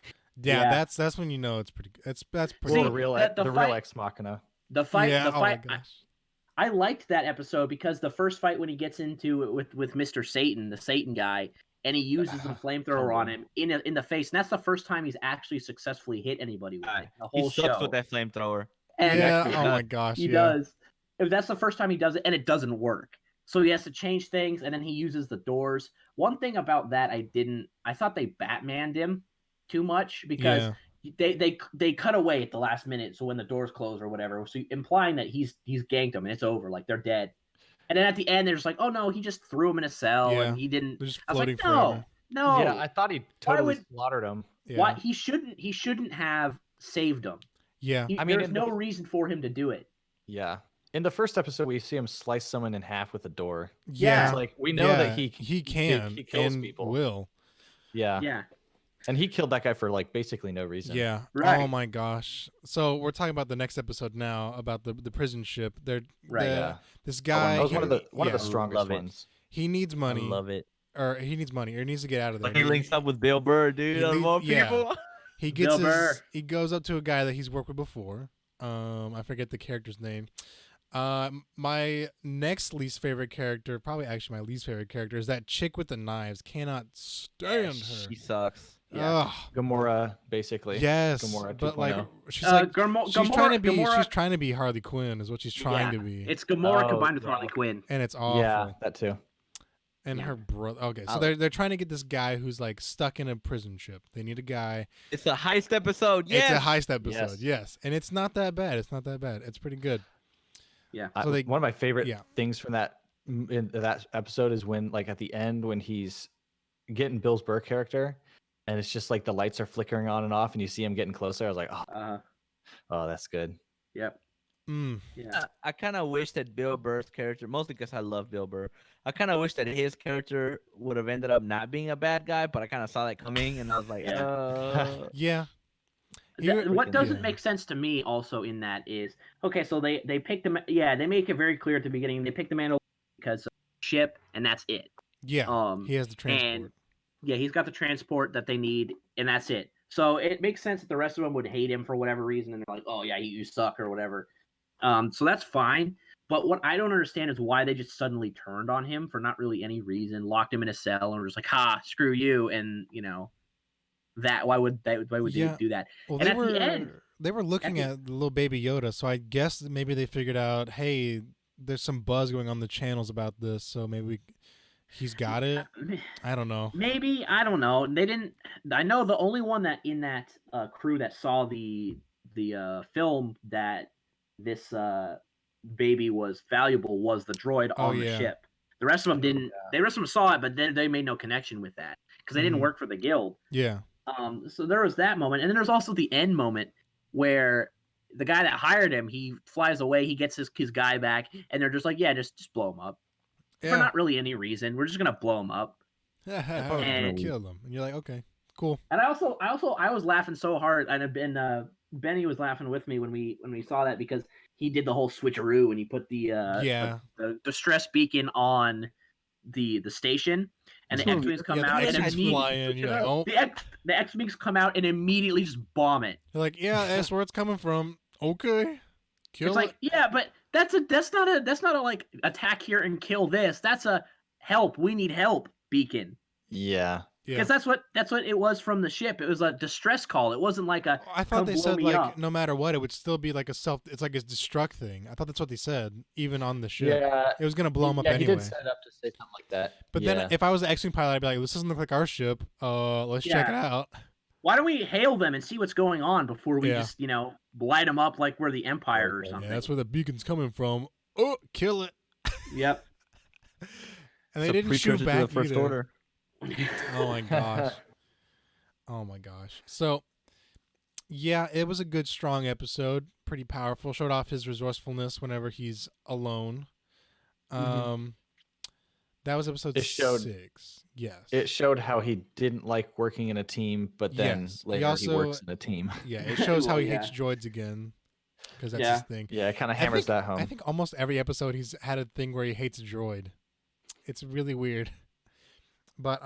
yeah, Yeah. that's when you know it's pretty. That's pretty. See, the good. real the real fight- ex machina. The fight. yeah. The fight. Oh my gosh. I liked that episode because the first fight when he gets into it with Mr. Satan, the Satan guy, and he uses the flamethrower on him in the face, and that's the first time he's actually successfully hit anybody with it. The He whole sucks show. with that flamethrower. And Yeah. actually Oh does. my gosh. he yeah. does. If that's the first time he does it, and it doesn't work. So he has to change things, and then he uses the doors. One thing about that I thought they Batmaned him too much because Yeah. they cut away at the last minute, so when the doors close or whatever, so implying that he's ganked them and it's over, like they're dead. And then at the end, they're just like, oh no, he just threw him in a cell Yeah. and he didn't. They're just I was floating like, no, forever. no. Yeah, I thought he totally would- slaughtered him. Yeah. Why he shouldn't have saved him. Yeah. I mean, There's in the- no reason for him to do it. Yeah. In the first episode, we see him slice someone in half with a door. Yeah. It's like we know that he can he kills and people. will. Yeah. Yeah, And he killed that guy for like basically no reason. Yeah. Right. Oh my gosh. So we're talking about the next episode now about the prison ship. They're Right. Yeah. This Oh, guy. that was one of the yeah, strongest Love it. ones. He needs money, I love it. or he needs to get out of there. He links up with Bill Burr, dude. he Of leaves- all yeah. people. He gets Bill Burr. he goes up to a guy that he's worked with before. I forget the character's name. My next least favorite character, probably actually my least favorite character, is that chick with the knives. Cannot stand her. She sucks. Yeah. Ugh. Gamora, basically. Yes, Gamora but like 2.0. she's like she's trying to be Gamora, she's trying to be Harley Quinn is what she's trying Yeah. to be, It's Gamora Oh, combined with yeah. Harley Quinn. and it's awful. Yeah, that too. And Yeah. her brother. Okay, so I'll- they're trying to get this guy who's like stuck in a prison ship. They need a guy. It's a heist episode. Yes. It's a heist episode. Yes. Yes, and it's not that bad. It's not that bad. It's pretty good. So they- One of my favorite yeah. things from that episode is when, like, at the end when he's getting Bill's Burr character, and it's just like the lights are flickering on and off, and you see him getting closer. I was like, oh, that's good. Yep. Mm. Yeah. I kind of wish that Bill Burr's character, mostly because I love Bill Burr, I kind of wish that his character would have ended up not being a bad guy, but I kind of saw that coming, and I was like, Yeah. Yeah. What freaking- doesn't yeah. make sense to me also in that is okay. So they picked them. Yeah, they make it very clear at the beginning. They picked the Mandalorian because of ship, and that's it. Yeah. He has the transport. Yeah, he's got the transport that they need, and that's it. So it makes sense that the rest of them would hate him for whatever reason, and they're like, "Oh yeah, you suck" or whatever. So that's fine. But what I don't understand is why they just suddenly turned on him for not really any reason, locked him in a cell, and were just like, "Ha, screw you!" And that why would Yeah. they do that? Well, and they at were the end- they were looking at the little baby Yoda, so I guess that maybe they figured out, hey, there's some buzz going on the channels about this, so maybe he's got it. I don't know. Maybe I don't know. They didn't. I know the only one that in that crew that saw the film that this baby was valuable was the droid Oh, on the yeah. ship. The rest of them didn't. The rest of them saw it, but then they made no connection with that because they didn't Mhm. work for the guild. Yeah. So there was that moment, and then there's also the end moment where the guy that hired him, he flies away, he gets his guy back, and they're just like, yeah, just blow him up for Yeah. not really any reason. We're just gonna blow him up. and kill them. And you're like, okay, cool. And I was laughing so hard, and Benny was laughing with me when we saw that because he did the whole switcheroo and he put the Yeah. the distress beacon on the station, and the X-wings come Yeah, the out and X-wings immediately fly in, you're like, oh. the X-wings come out and immediately just bomb it. You're like, yeah, that's where it's coming from. Okay. Kill It's like, it. yeah, but that's not a like attack here and kill this. That's a help. We need help beacon. Yeah. Because that's what it was from the ship. It was a distress call. It wasn't like a I thought they blow said me like up. no matter what, it would still be like it's like a destruct thing. I thought that's what they said, even on the ship. Yeah, It was gonna blow them up he anyway. did set it up to say something like that. But then if I was the X-Wing pilot, I'd be like, this doesn't look like our ship. Let's check it out. Why don't we hail them and see what's going on before we just, light them up like we're the Empire or something? Yeah, that's where the beacon's coming from. Oh, kill it. Yep. And they didn't shoot back the First either. Order. Oh my gosh. Oh my gosh. So, yeah, it was a good, strong episode. Pretty powerful. Showed off his resourcefulness whenever he's alone. That was episode 6. Yes. It showed how he didn't like working in a team, but then later he works in a team. Yeah, it shows how he hates droids again. Because that's his thing. Yeah, it kind of hammers that home. I think almost every episode he's had a thing where he hates a droid. It's really weird. But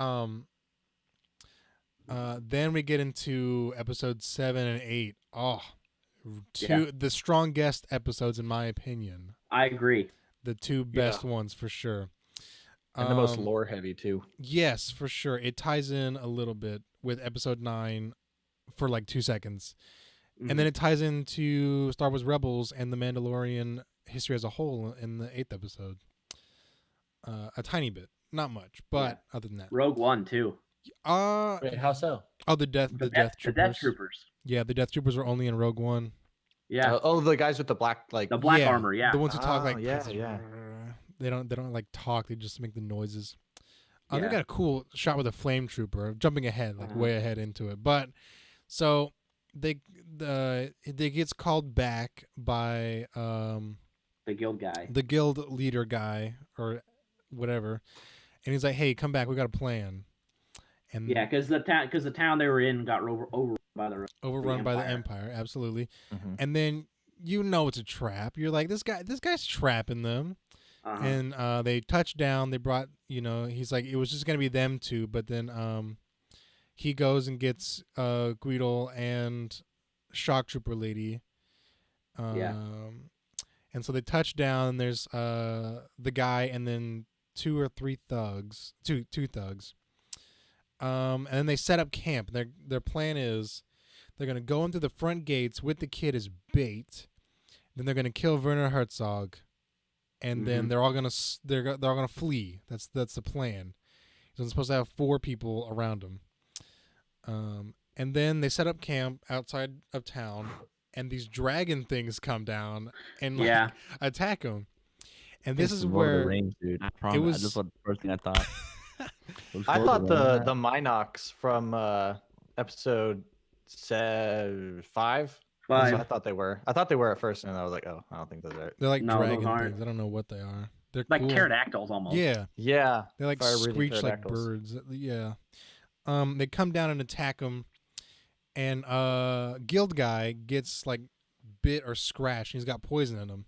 then we get into episodes 7 and 8. Oh, the strongest episodes in my opinion. I agree. The two best ones for sure. And the most lore heavy too. Yes, for sure. It ties in a little bit with episode 9 for like 2 seconds. And then it ties into Star Wars Rebels and the Mandalorian history as a whole in the 8th episode. A tiny bit. Not much, but other than that. Rogue One too. Wait, how so? Oh, the Death Troopers. The Death Troopers. Yeah, the Death Troopers were only in Rogue One. Yeah. The guys with the black the black armor, yeah. The ones who talk like yeah. They don't like talk, they just make the noises. They got a cool shot with a flame trooper, jumping ahead, like way ahead into it. But so they gets called back by the guild guy. The guild leader guy or whatever. And he's like, "Hey, come back. We got a plan." And because the town they were in got overrun by the Empire, absolutely. And then it's a trap. You're like, this guy's trapping them. And they touch down. They brought, he's like, it was just gonna be them two, but then he goes and gets Guido and Shock Trooper lady. And so they touch down. And there's the guy, and then two thugs. And then they set up camp. Their plan is they're gonna go into the front gates with the kid as bait. Then they're gonna kill Werner Herzog, and then they're all gonna flee. That's the plan. He's supposed to have 4 people around him. And then they set up camp outside of town, and these dragon things come down and attack them. And this is where the Rings, dude. I promise. That's what the first thing I thought. I thought the Minox from episode 5. I thought they were. I thought they were at first, and I was like, "Oh, I don't think those are." They're like dragon things. I don't know what they are. They're like cool. pterodactyls almost. Yeah. They like screech like birds. Yeah. They come down and attack them, and guild guy gets like bit or scratched. And he's got poison in him,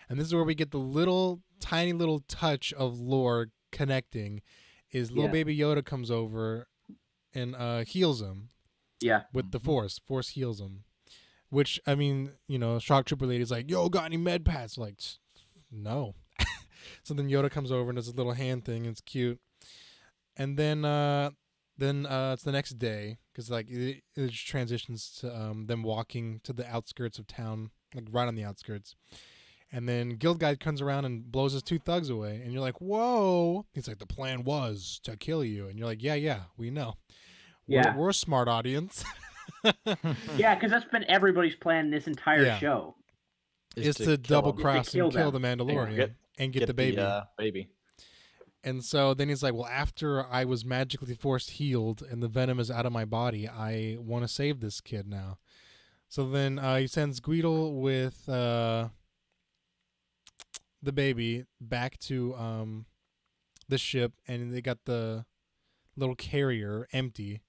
and this is where we get the tiny little touch of lore connecting. Is little baby Yoda comes over and heals him. Yeah. With the Force. Force heals him. Which, I mean, Shock Trooper lady's like, "Yo, got any med pads?" Like, no. So then Yoda comes over and does a little hand thing. And it's cute. And then it's the next day because like it just transitions to them walking to the outskirts of town, like right on the outskirts. And then Guild Guy comes around and blows his 2 thugs away. And you're like, whoa. He's like, the plan was to kill you. And you're like, yeah, we know. We're a smart audience. Yeah, because that's been everybody's plan this entire show. Is to double cross and kill the Mandalorian and get the baby. And so then he's like, well, after I was magically forced healed and the venom is out of my body, I want to save this kid now. So then he sends Guido with the baby back to the ship, and they got the little carrier empty,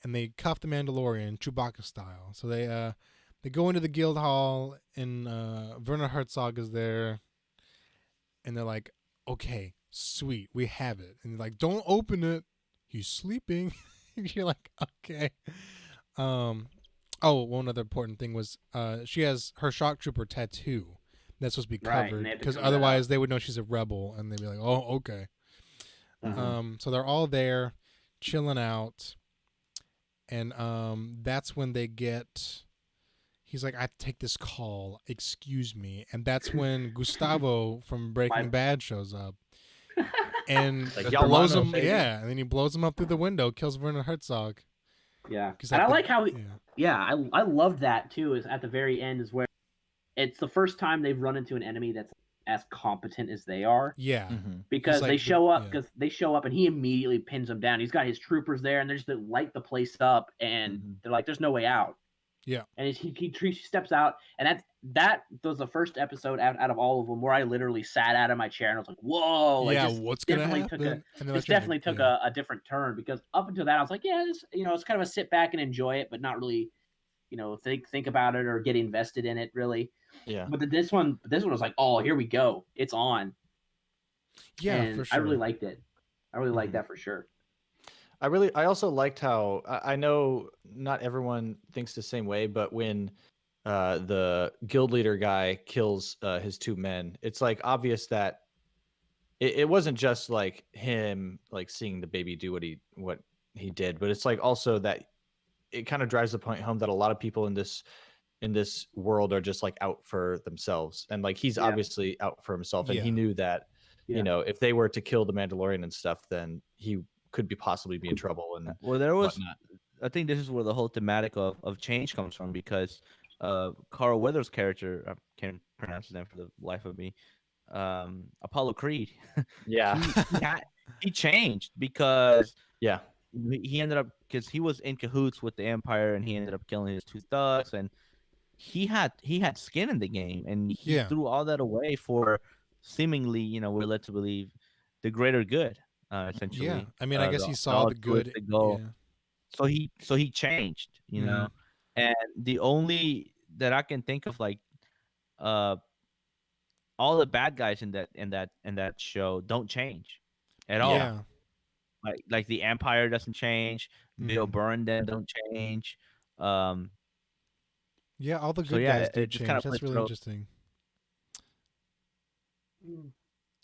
and they cuff the Mandalorian Chewbacca style. So they go into the guild hall, and Werner Herzog is there, and they're like, okay, sweet, we have it. And they're like, don't open it, he's sleeping. You're like, okay. One other important thing was she has her shock trooper tattoo that's supposed to be covered because otherwise they would know she's a rebel, and they'd be like, oh, okay. So they're all there. chilling out, and that's when they get. He's like, I have to take this call. Excuse me, and that's when Gustavo from Breaking Bad shows up. And Like, blows Yalmano, him, baby. yeah, and then he blows him up through the window, kills Werner Herzog. Yeah, 'Cause and at I the- like how, yeah. I loved that too. Is at the very end is where it's the first time they've run into an enemy that's as competent as they are. Yeah, Because like they show up, yeah. because they show up and he immediately pins them down. He's got his troopers there, and they're just light the place up, and they're like, "There's no way out." Yeah, and he steps out, and that was the first episode out of all of them where I literally sat out of my chair and I was like, "Whoa!" Like, yeah, this what's gonna definitely happen? took a And then this that's when definitely took a different turn, because up until that I was like, yeah, this, it's kind of a sit back and enjoy it, but not really, think about it or get invested in it really. Yeah. But this one was like, oh, here we go, it's on. Yeah, And for sure. I really liked it. I really liked that for sure. I also liked how I know not everyone thinks the same way, but when the guild leader guy kills his two men, it's like obvious that it wasn't just like him like seeing the baby do what he did, but it's like also that it kind of drives the point home that a lot of people in this world are just like out for themselves, and like he's obviously out for himself, and he knew that if they were to kill the Mandalorian and stuff, then he could possibly be in trouble. And there was whatnot. I think this is where the whole thematic of change comes from, because Carl Weathers' character, I can't pronounce his name for the life of me, Apollo Creed. Yeah. he changed because Yeah. he ended up, because he was in cahoots with the Empire, and he ended up killing his two thugs, and he had skin in the game, and he threw all that away for seemingly, we're led to believe, the greater good, essentially. Yeah, I mean, I guess he saw the good. Goal. Yeah. So he changed, and the only that I can think of, like, all the bad guys in that show don't change at all. Yeah. Like the Empire doesn't change. Bill Burnden don't change. Yeah, all the good guys did change. Kind of That's really interesting.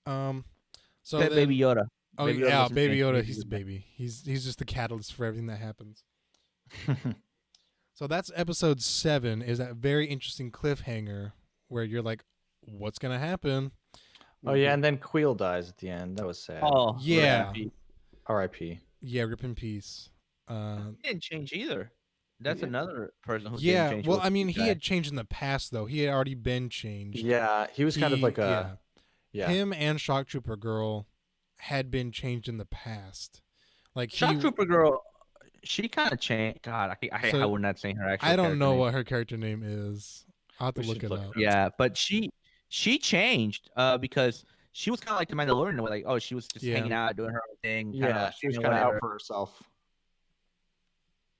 So then, Baby Yoda. Oh Baby Yoda yeah, doesn't Baby change. Yoda. He's the baby. He's just the catalyst for everything that happens. So that's episode 7. Is that very interesting cliffhanger where you're like, what's gonna happen? Oh yeah, and then Queel dies at the end. That was sad. Oh yeah. R.I.P. Yeah, rip in peace. He didn't change either. That's another person who yeah. didn't change. Well, I mean, he had changed in the past though. He had already been changed. Yeah, he was kind of like a Him and Shock Trooper Girl had been changed in the past. Like Shock Trooper Girl, she kind of changed. God, I would not say her actual. I don't know name. what her character name is. I'll have to look it up. Yeah, but she changed because she was kind of like the Mandalorian, where like, oh, she was just hanging out, doing her own thing. Yeah, she was kind of out for herself.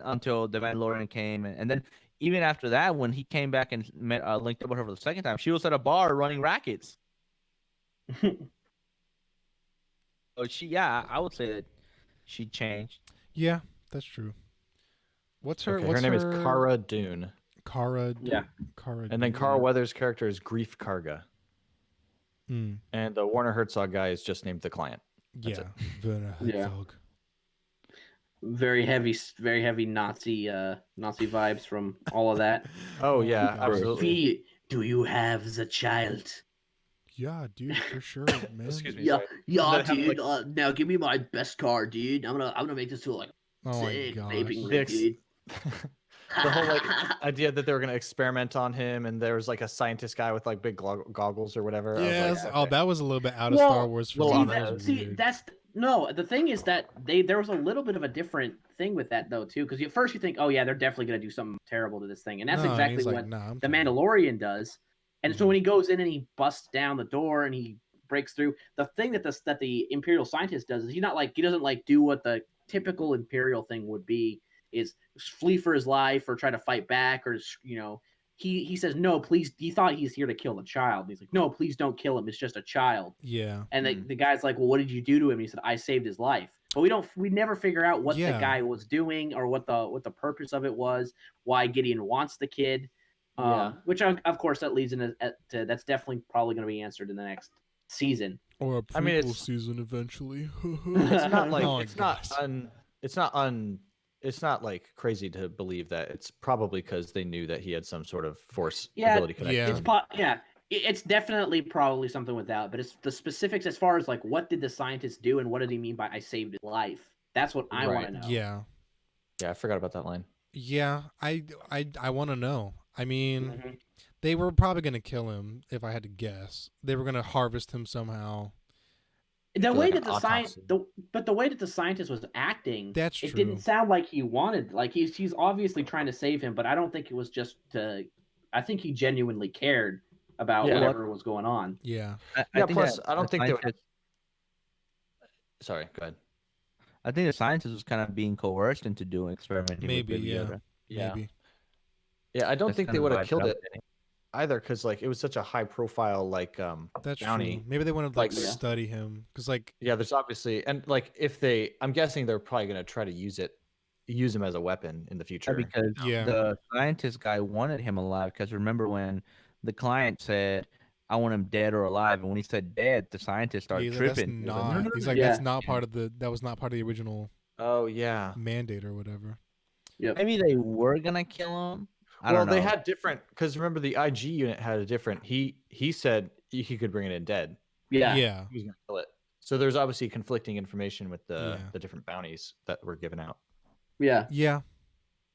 Until the Mandalorian came, and then even after that, when he came back and met, linked up with her for the second time, she was at a bar running rackets. So I would say that she changed. Yeah, that's true. What's her? Okay, what's her name is Cara Dune. Cara. Yeah. Cara. And then Carl Weathers' character is Grief Karga. And the Werner Herzog guy is just named the client. That's Werner Herzog. Very heavy Nazi vibes from all of that. Oh yeah, absolutely. Do you have the child? Yeah, dude, for sure, man. Excuse me. Yeah, dude. Now give me my best car, dude. I'm gonna make this to like sick vaping rig, dude. The whole like idea that they were gonna experiment on him, and there was like a scientist guy with like big goggles or whatever. Yes. Like, Oh, that was a little bit out of Star Wars. For the thing is that there was a little bit of a different thing with that though too, because at first you think, oh yeah, they're definitely gonna do something terrible to this thing, and that's exactly what the Mandalorian does. And so when he goes in and he busts down the door and he breaks through, the thing that the Imperial scientist does is he doesn't like do what the typical Imperial thing would be, is flee for his life or try to fight back, or he says, no, please. He thought he's here to kill the child. And he's like, no, please don't kill him. It's just a child. Yeah. And the guy's like, well, what did you do to him? And he said, I saved his life. But we never figure out what the guy was doing or what the purpose of it was, why Gideon wants the kid. Which of course that leads into that's definitely probably going to be answered in the next season. Or a prequel season eventually. It's not like it's not like crazy to believe that it's probably because they knew that he had some sort of force Yeah, ability connected. Yeah. it's it's definitely probably something with that, but it's the specifics as far as like what did the scientist do and what did he mean by I saved his life? That's what I want Right. to know. Yeah. Yeah, I forgot about that line. Yeah. I want to know. I mean, Mhm. they were probably going to kill him if I had to guess. They were going to harvest him somehow. The Do way like an that autopsy. the way that the scientist was acting, That's it true. didn't sound like he wanted. Like he's obviously trying to save him, but I don't think it was just to. I think he genuinely cared about Yeah. whatever was going on. Yeah. I Yeah. think that Plus, I the don't think they would. scientist, Sorry. Go ahead. I think the scientist was kind of being coerced into doing experimenting with Maybe, Baby yeah. Yoda. Yeah. Maybe. Yeah, I don't That's think kind they of the would have vibe that killed I'm it getting. either, because like it was such a high profile That's bounty. true. Maybe they wanted to Like, like study him cuz like yeah, there's obviously, and like I'm guessing they're probably gonna try to use him as a weapon in the Yeah, future. because yeah. the scientist guy wanted him alive. Because remember when the client said, "I want him dead or alive," and when he said dead, the scientist Yeah, started he's like that's tripping. He was like, "No, no, not. no, He's no." like Yeah. that's not part of the that was not part of the original Oh yeah. mandate or whatever. Yep. Maybe they were gonna kill him. I Well, don't they know. had different, because remember the IG unit had a different. He said he could bring it in dead. Yeah. Yeah. He was gonna kill it. So there's obviously conflicting information with the Yeah. the different bounties that were given out, Yeah. Yeah.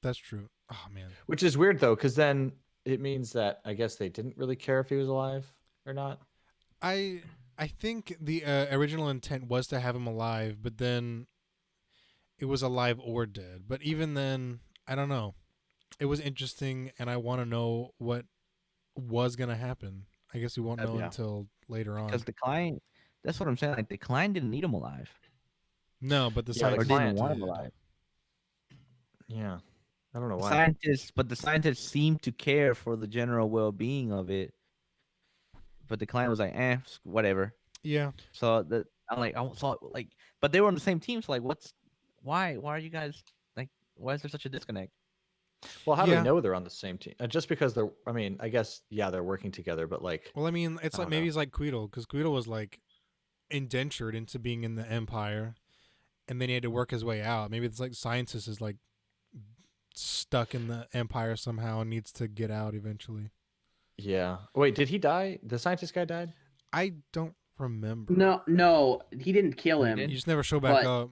That's true. Oh man. which is weird though, because then it means that I guess they didn't really care if he was alive or not. I I think the original intent was to have him alive, but then it was alive or dead. But even then, I don't know. It was interesting, and I want to know what was gonna happen. I guess we won't know Yeah. until later on. Because the client, that's what I'm saying. Like the client didn't need him alive No, but the Yeah, the or scientist didn't client want him did. alive. Yeah, I don't know The why. scientists, but the scientists seemed to care for the general well-being of it. But the client was like, whatever. Yeah. So the I'm like, I thought like, but they were on the same team. So like, why are you guys like, why is there such a disconnect? Well, how do Yeah. we know they're on the same team? Just because they're, I mean, I guess, yeah, they're working together, but like, Well, I mean, it's I like don't maybe know. it's like Queedle, because Queedle was like indentured into being in the Empire, and then he had to work his way out. Maybe it's like scientist is like stuck in the Empire somehow and needs to get out eventually. Yeah. Wait, did he die? The scientist guy died? I don't remember. No, he didn't kill He him. You didn't? just never show back But up.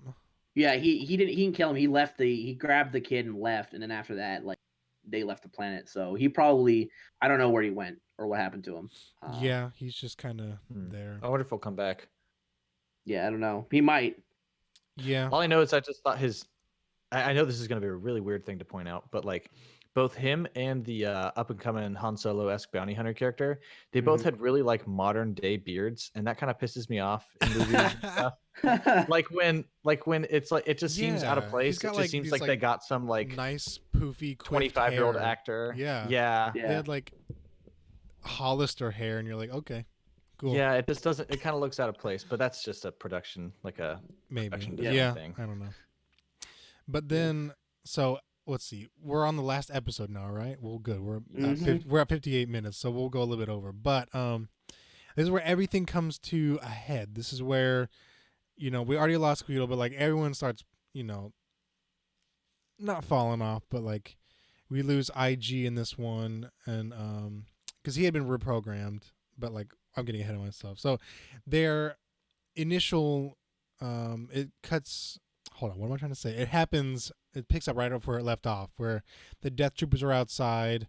yeah, he didn't kill him. He grabbed the kid and left, and then after that, like they left the planet. So he probably I don't know where he went or what happened to him. Yeah, he's just kind of there. I wonder if he'll come back. Yeah, I don't know. He might. Yeah. All I know is I just thought I know this is going to be a really weird thing to point out, but like both him and the up and coming Han Solo-esque bounty hunter character, they both had really like modern day beards, and that kind of pisses me off in movies and stuff. Like when it's like it just seems out of Yeah, place. he's got, It just like, seems these, like they like, got some like nice poofy 25-year-old hair. actor. Yeah. Yeah. They Yeah. had like Hollister hair, and you're like, okay, cool. Yeah, it just doesn't. It kind of looks out of place, but that's just a production, like a Maybe. production Yeah. Yeah. thing. I don't know. But then, so let's see. We're on the last episode now, right? Well, good. We're Mhm. we're at 58 minutes, so we'll go a little bit over. But this is where everything comes to a head. This is where, we already lost Queedle, but like everyone starts, not falling off, but like we lose IG in this one, and because he had been reprogrammed, but like I'm getting ahead of myself. So their initial, it cuts. Hold on, what am I trying to say? It picks up right up where it left off, where the Death Troopers are outside,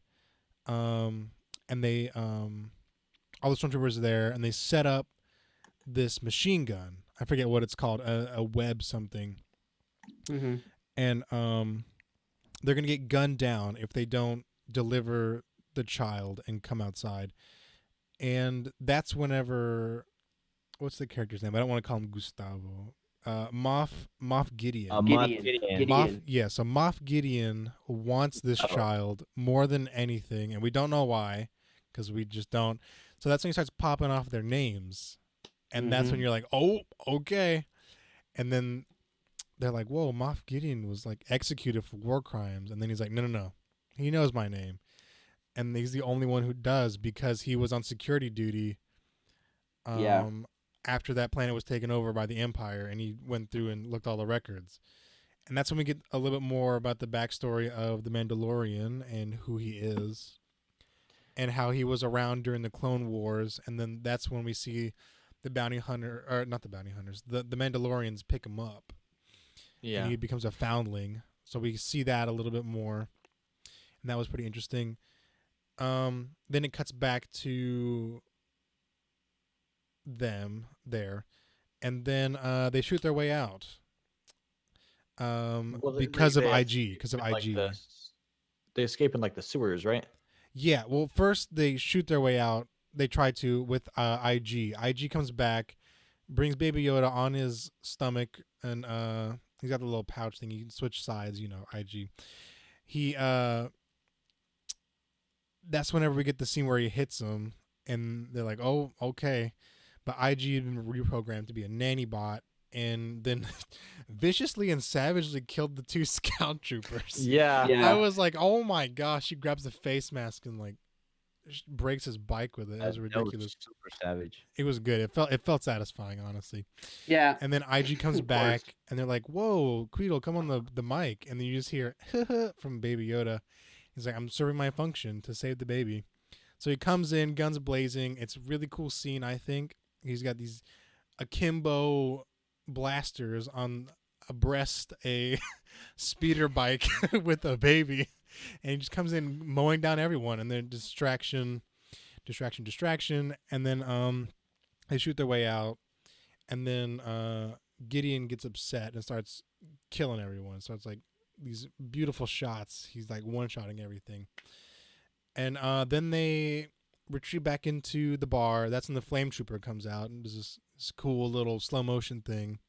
and they all the stormtroopers are there, and they set up this machine gun. I forget what it's called, a web something, Mm-hmm. and they're gonna get gunned down if they don't deliver the child and come outside. And that's whenever, what's the character's name? I don't want to call him Gustavo. Moff Gideon. Gideon. So Moff Gideon wants this child more than anything, and we don't know why, because we just don't. So that's when he starts popping off their names, and that's when you're like, oh, okay. And then they're like, whoa, Moff Gideon was like executed for war crimes, and then he's like, no, he knows my name, and he's the only one who does, because he was on security duty. After that planet was taken over by the Empire, and he went through and looked all the records. And that's when we get a little bit more about the backstory of the Mandalorian and who he is, and how he was around during the Clone Wars. And then that's when we see the bounty hunter, or not the bounty hunters, the Mandalorians pick him up, and Yeah. he becomes a foundling. So we see that a little bit more, and that was pretty interesting. Then it cuts back to them there, and then they shoot their way out. Well, Because of they IG, because of escape in, like, IG. they escape in like the sewers, right? Yeah, well, first they shoot their way out. They try to with IG. IG comes back, brings Baby Yoda on his stomach, and he's got the little pouch thing. You can switch sides, IG. He that's whenever we get the scene where he hits him, and they're like, "Oh, okay," but IG had been reprogrammed to be a nanny bot, and then viciously and savagely killed the 2 scout troopers. Yeah. Yeah. I was like, "Oh my gosh!" She grabs the face mask and like breaks his bike with it. It was That ridiculous. was super savage. It was good. It felt satisfying, honestly. Yeah. And then IG comes Of course. back, and they're like, "Whoa, Queedle, come on the mic," and then you just hear from Baby Yoda. He's like, "I'm serving my function to save the baby." So he comes in, guns blazing. It's a really cool scene, I think. He's got these akimbo blasters on abreast a speeder bike with a baby, and he just comes in mowing down everyone, and then distraction, and then they shoot their way out, and then Gideon gets upset and starts killing everyone. So it's like these beautiful shots. He's like one-shotting everything. And then they retreat back into the bar. That's when the flame trooper comes out and does this cool little slow motion thing.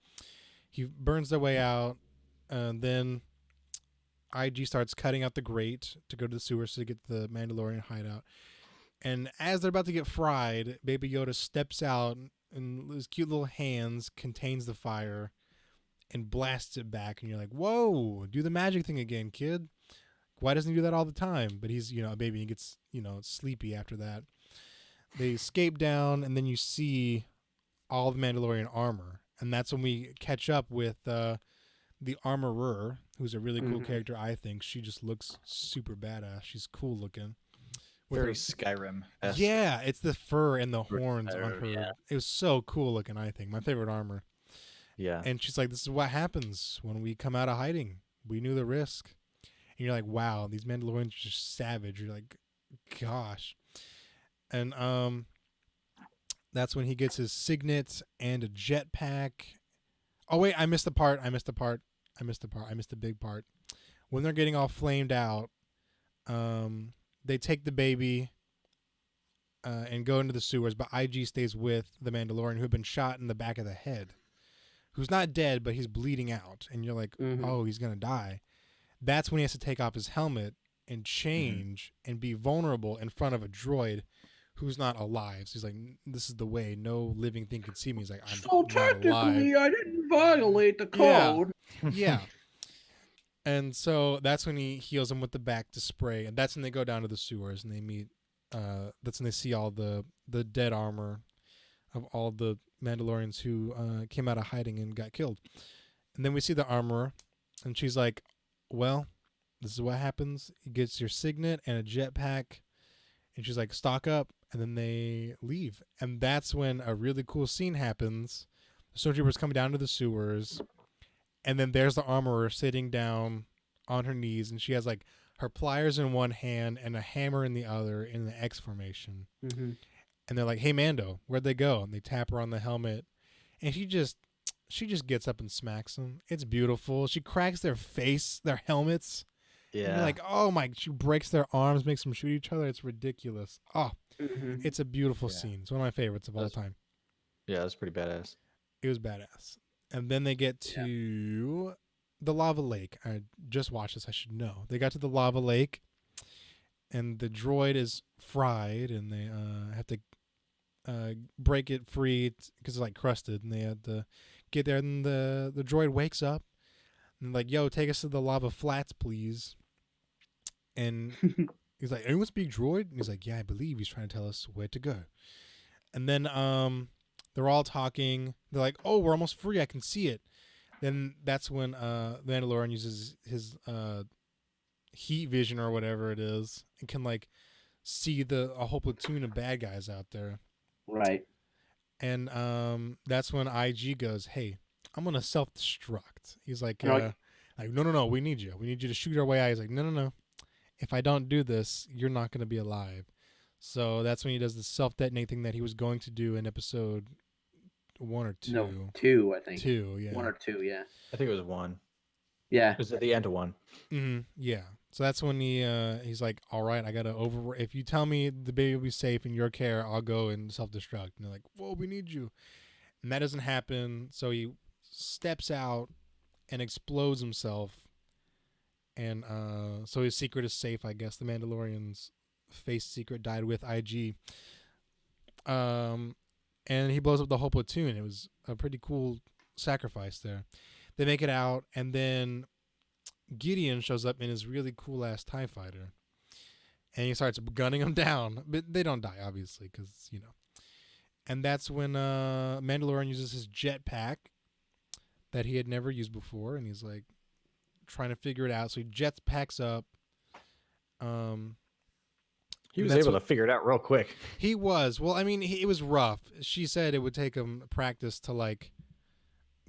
He burns their way out. Then IG starts cutting out the grate to go to the sewers to get the Mandalorian hideout. And as they're about to get fried, Baby Yoda steps out and his cute little hands contains the fire and blasts it back. And you're like, whoa, do the magic thing again, kid. Why doesn't he do that all the time? But he's, a baby and gets, sleepy after that. They escape down, and then you see all the Mandalorian armor. And that's when we catch up with the armorer, who's a really cool character, I think. She just looks super badass. She's cool looking. With Very her, Skyrim. yeah, it's the fur and the horns on her. Yeah. It was so cool looking, I think. My favorite armor. Yeah. And she's like, this is what happens when we come out of hiding. We knew the risk. And you're like, wow, these Mandalorians are just savage. You're like, gosh. And that's when he gets his signet and a jetpack. Oh, wait, I missed the big part. When they're getting all flamed out, they take the baby and go into the sewers, but IG stays with the Mandalorian who had been shot in the back of the head, who's not dead, but he's bleeding out. And you're like, oh, he's going to die. That's when he has to take off his helmet and change and be vulnerable in front of a droid who's not alive. So he's like, this is the way. No living thing can see me. He's like, I'm So not technically, alive. I didn't violate the code. Yeah. And so that's when he heals him with the back to spray. And that's when they go down to the sewers and they meet. That's when they see all the dead armor of all the Mandalorians who came out of hiding and got killed. And then we see the armorer. And she's like, well, this is what happens. He gets your signet and a jetpack. And she's like, stock up. And then they leave. And that's when a really cool scene happens. The stormtroopers come down to the sewers. And then there's the armorer sitting down on her knees. And she has like her pliers in one hand and a hammer in the other in the X formation. And they're like, hey, Mando, where'd they go? And they tap her on the helmet. And she just gets up and smacks them. It's beautiful. She cracks their helmets. Yeah. And you're like, oh my, she breaks their arms, makes them shoot each other. It's ridiculous. Oh, it's a beautiful scene. It's one of my favorites of all time. Yeah, that's pretty badass. It was badass. And then they get to the lava lake. I just watched this. I should know. They got to the lava lake, and the droid is fried, and they have to break it free because it's like crusted, and they had to get there. And the droid wakes up and like, yo, take us to the lava flats, please. And he's like, anyone speak droid? And he's like, yeah, I believe he's trying to tell us where to go. And then they're all talking. They're like, oh, we're almost free. I can see it. Then that's when Mandalorian uses his heat vision or whatever it is and can like see a whole platoon of bad guys out there. Right. And that's when IG goes, "Hey, I'm gonna self destruct." He's And like, no, we need you. We need you to shoot our way out. He's like, no. If I don't do this, you're not gonna be alive. So that's when he does the self detonate thing that he was going to do in episode 1 or 2. no, 2, I think. 2, yeah. 1 or 2, yeah. I think it was 1. Yeah. It was at the end of 1. Yeah. So that's when he's like, all right, I gotta over. If you tell me the baby will be safe in your care, I'll go and self destruct. And they're like, whoa, we need you. And that doesn't happen. So he steps out and explodes himself. And so his secret is safe, I guess. The Mandalorian's face secret died with IG. And he blows up the whole platoon. It was a pretty cool sacrifice there. They make it out, and then Gideon shows up in his really cool ass TIE fighter. And he starts gunning them down. But they don't die, obviously, because, you know. And that's when Mandalorian uses his jetpack that he had never used before. And he's like trying to figure it out. So he jetpacks up. He was able to figure it out real quick. He was. Well, I mean, it was rough. She said it would take him practice to, like,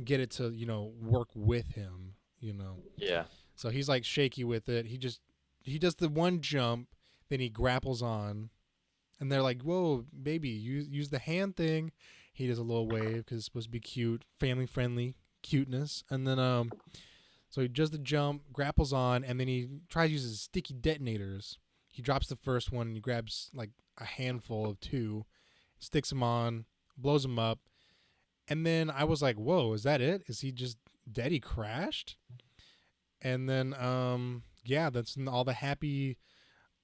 get it to, you know, work with him, you know. Yeah. So he's, like, shaky with it. He does the one jump, then he grapples on. And they're like, whoa, baby, use the hand thing. He does a little wave because it's supposed to be cute, family-friendly cuteness. And then, so he does the jump, grapples on, and then he tries to use his sticky detonators. He drops the first one and he grabs like a handful of 2, sticks them on, blows them up. And then I was like, whoa, is that it? Is he just dead? He crashed? And then, yeah, that's all the happy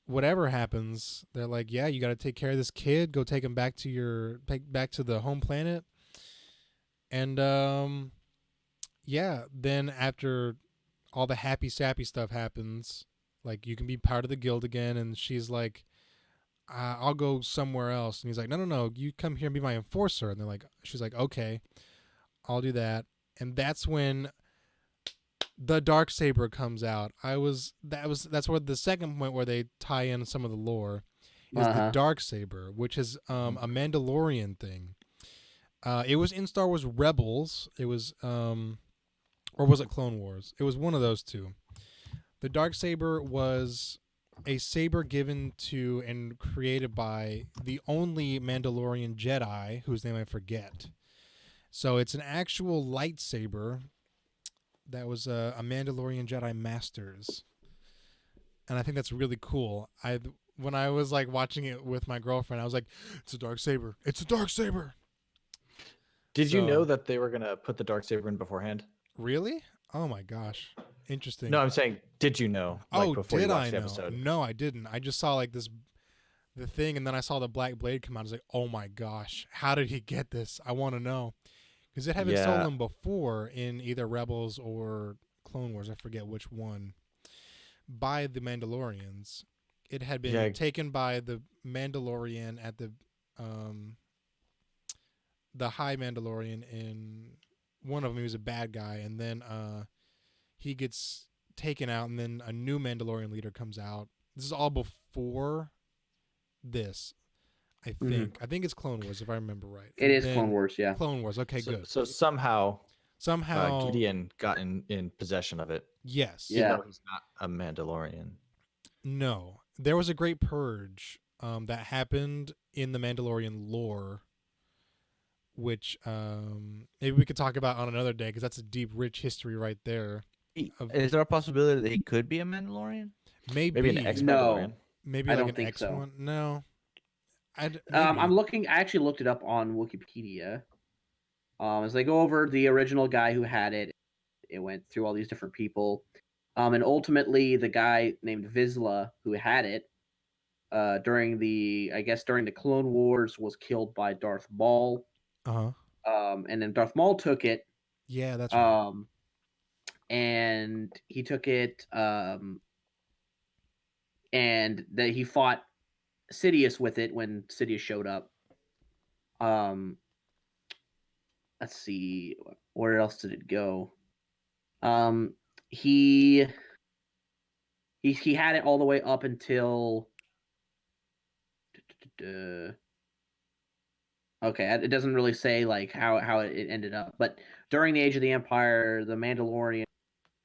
whatever happens. They're like, yeah, you got to take care of this kid. Go take him back to the home planet. And, yeah, then after all the happy sappy stuff happens, like, you can be part of the guild again. And she's like, I'll go somewhere else. And he's like, no, you come here and be my enforcer. And she's like, okay, I'll do that. And that's when the Darksaber comes out. That's where the second point where they tie in some of the lore is the Darksaber, which is a Mandalorian thing. It was in Star Wars Rebels. It was, or was it Clone Wars? It was one of those two. The Darksaber was a saber given to and created by the only Mandalorian Jedi, whose name I forget. So it's an actual lightsaber that was a Mandalorian Jedi Masters. And I think that's really cool. When I was like watching it with my girlfriend, I was like, it's a Darksaber. It's a Darksaber. Did you know that they were going to put the Darksaber in beforehand? Really? Oh my gosh. Interesting. No, I'm saying, did you know? Like, before did you watched I the know? episode? No, I didn't. I just saw like the thing, and then I saw the black blade come out. I was like, oh my gosh, how did he get this? I want to know. Because it had been stolen before in either Rebels or Clone Wars. I forget which one. By the Mandalorians. It had been taken by the Mandalorian at the High Mandalorian in one of them. He was a bad guy, and then he gets taken out, and then a new Mandalorian leader comes out. This is all before this, I think. I think it's Clone Wars, if I remember right. It is Clone Wars, yeah. Clone Wars, okay, good. So somehow Gideon got in possession of it. Yes. Yeah. Even though he's not a Mandalorian. No. There was a great purge that happened in the Mandalorian lore, which maybe we could talk about on another day, because that's a deep, rich history right there. Is there a possibility that he could be a Mandalorian? Maybe an ex-Mandalorian. No. Maybe I like don't an think X so. one. No. I'm looking. I actually looked it up on Wikipedia. As they go over the original guy who had it, it went through all these different people, and ultimately the guy named Vizsla who had it, during the Clone Wars, was killed by Darth Maul. And then Darth Maul took it. Yeah, that's right. And he took it, and that he fought Sidious with it when Sidious showed up. Let's see, where else did it go? He had it all the way up until okay, it doesn't really say like how it ended up, but during the Age of the Empire, the Mandalorian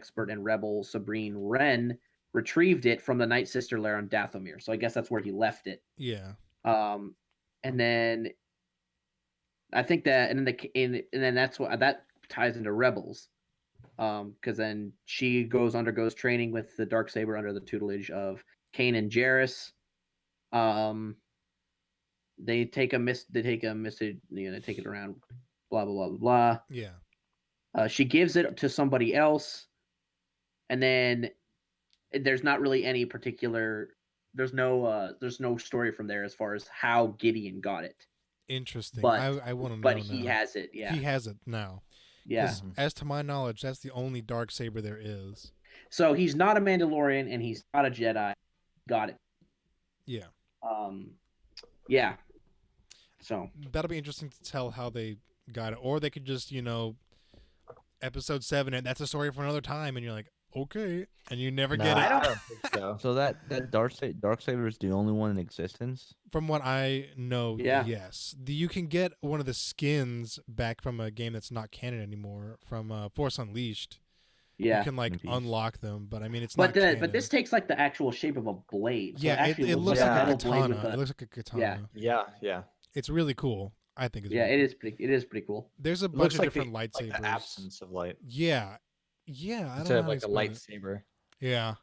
expert and rebel Sabrine Wren retrieved it from the Night Sister lair on Dathomir. So I guess that's where he left it. Yeah. And then I think that, and then that's what that ties into Rebels, because then she undergoes training with the Darksaber under the tutelage of Kanan Jarrus. They take a message, they take it around, blah blah blah blah blah. Yeah. She gives it to somebody else, and then there's not really any particular. There's no story from there as far as how Gideon got it. Interesting. But I want to know but now. he has it. Yeah, He has it now. yeah. As to my knowledge, that's the only Darksaber there is. So he's not a Mandalorian and he's not a Jedi. Got it. Yeah. Yeah. So that'll be interesting to tell how they got it, or they could just episode 7 and that's a story for another time, and you're like, okay, and you never get it. I don't think so. So that Darksaber is the only one in existence. From what I know, Yeah. yes. You can get one of the skins back from a game that's not canon anymore, from Force Unleashed. yeah. You can In peace. unlock them, but I mean it's But not canon. but this takes like the actual shape of a blade. So yeah, actually it looks like like a metal blade katana. with It looks like a katana. Yeah. It's really cool. I think it's Yeah, really it is pretty cool. There's a It bunch looks of like different lightsabers. like the absence of light Yeah. Yeah, I don't instead know of how to like a explain it. lightsaber. Yeah.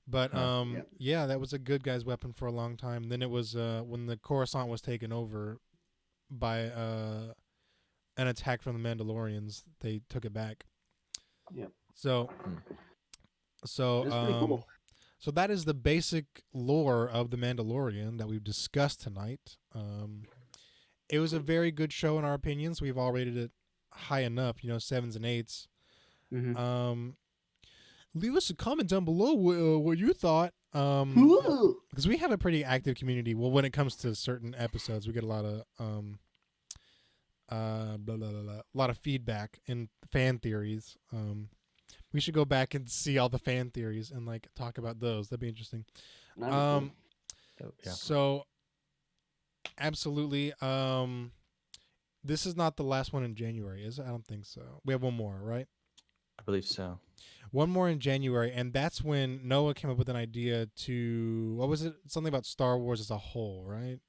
But Huh. yeah, that was a good guy's weapon for a long time. Then it was when the Coruscant was taken over by an attack from the Mandalorians, they took it back. Yep. So It's pretty cool. so that is the basic lore of the Mandalorian that we've discussed tonight. It was a very good show in our opinions. We've all rated it high enough, 7s and 8s. Mm-hmm. Leave us a comment down below what you thought. Ooh. Because we have a pretty active community. Well, when it comes to certain episodes, we get a lot of a lot of feedback and fan theories. We should go back and see all the fan theories and talk about those. That'd be interesting. That'd be Yeah. So absolutely. This is not the last one in January, is it? I don't think so. We have one more, right? I believe so. One more in January, and that's when Noah came up with an idea to, what was it? Something about Star Wars as a whole, right?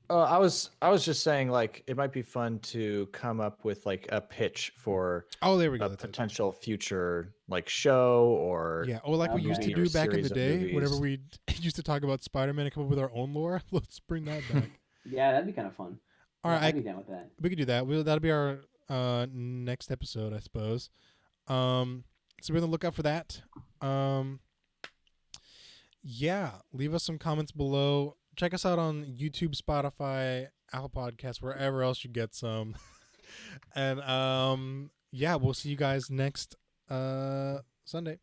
I was just saying it might be fun to come up with a pitch for Oh, there we go. a That's it. potential future show or Yeah, or like we used to Okay. do back in the Series of day, whenever movies. we used to talk about Spider-Man and come up with our own lore. Let's bring that back. Yeah, that'd be kind of fun. All right, I'd be down with that. we could do that. That'll be our next episode, I suppose. So we're gonna look out for that. Yeah, leave us some comments below. Check us out on YouTube, Spotify, Apple Podcasts, wherever else you get some. And yeah, we'll see you guys next Sunday.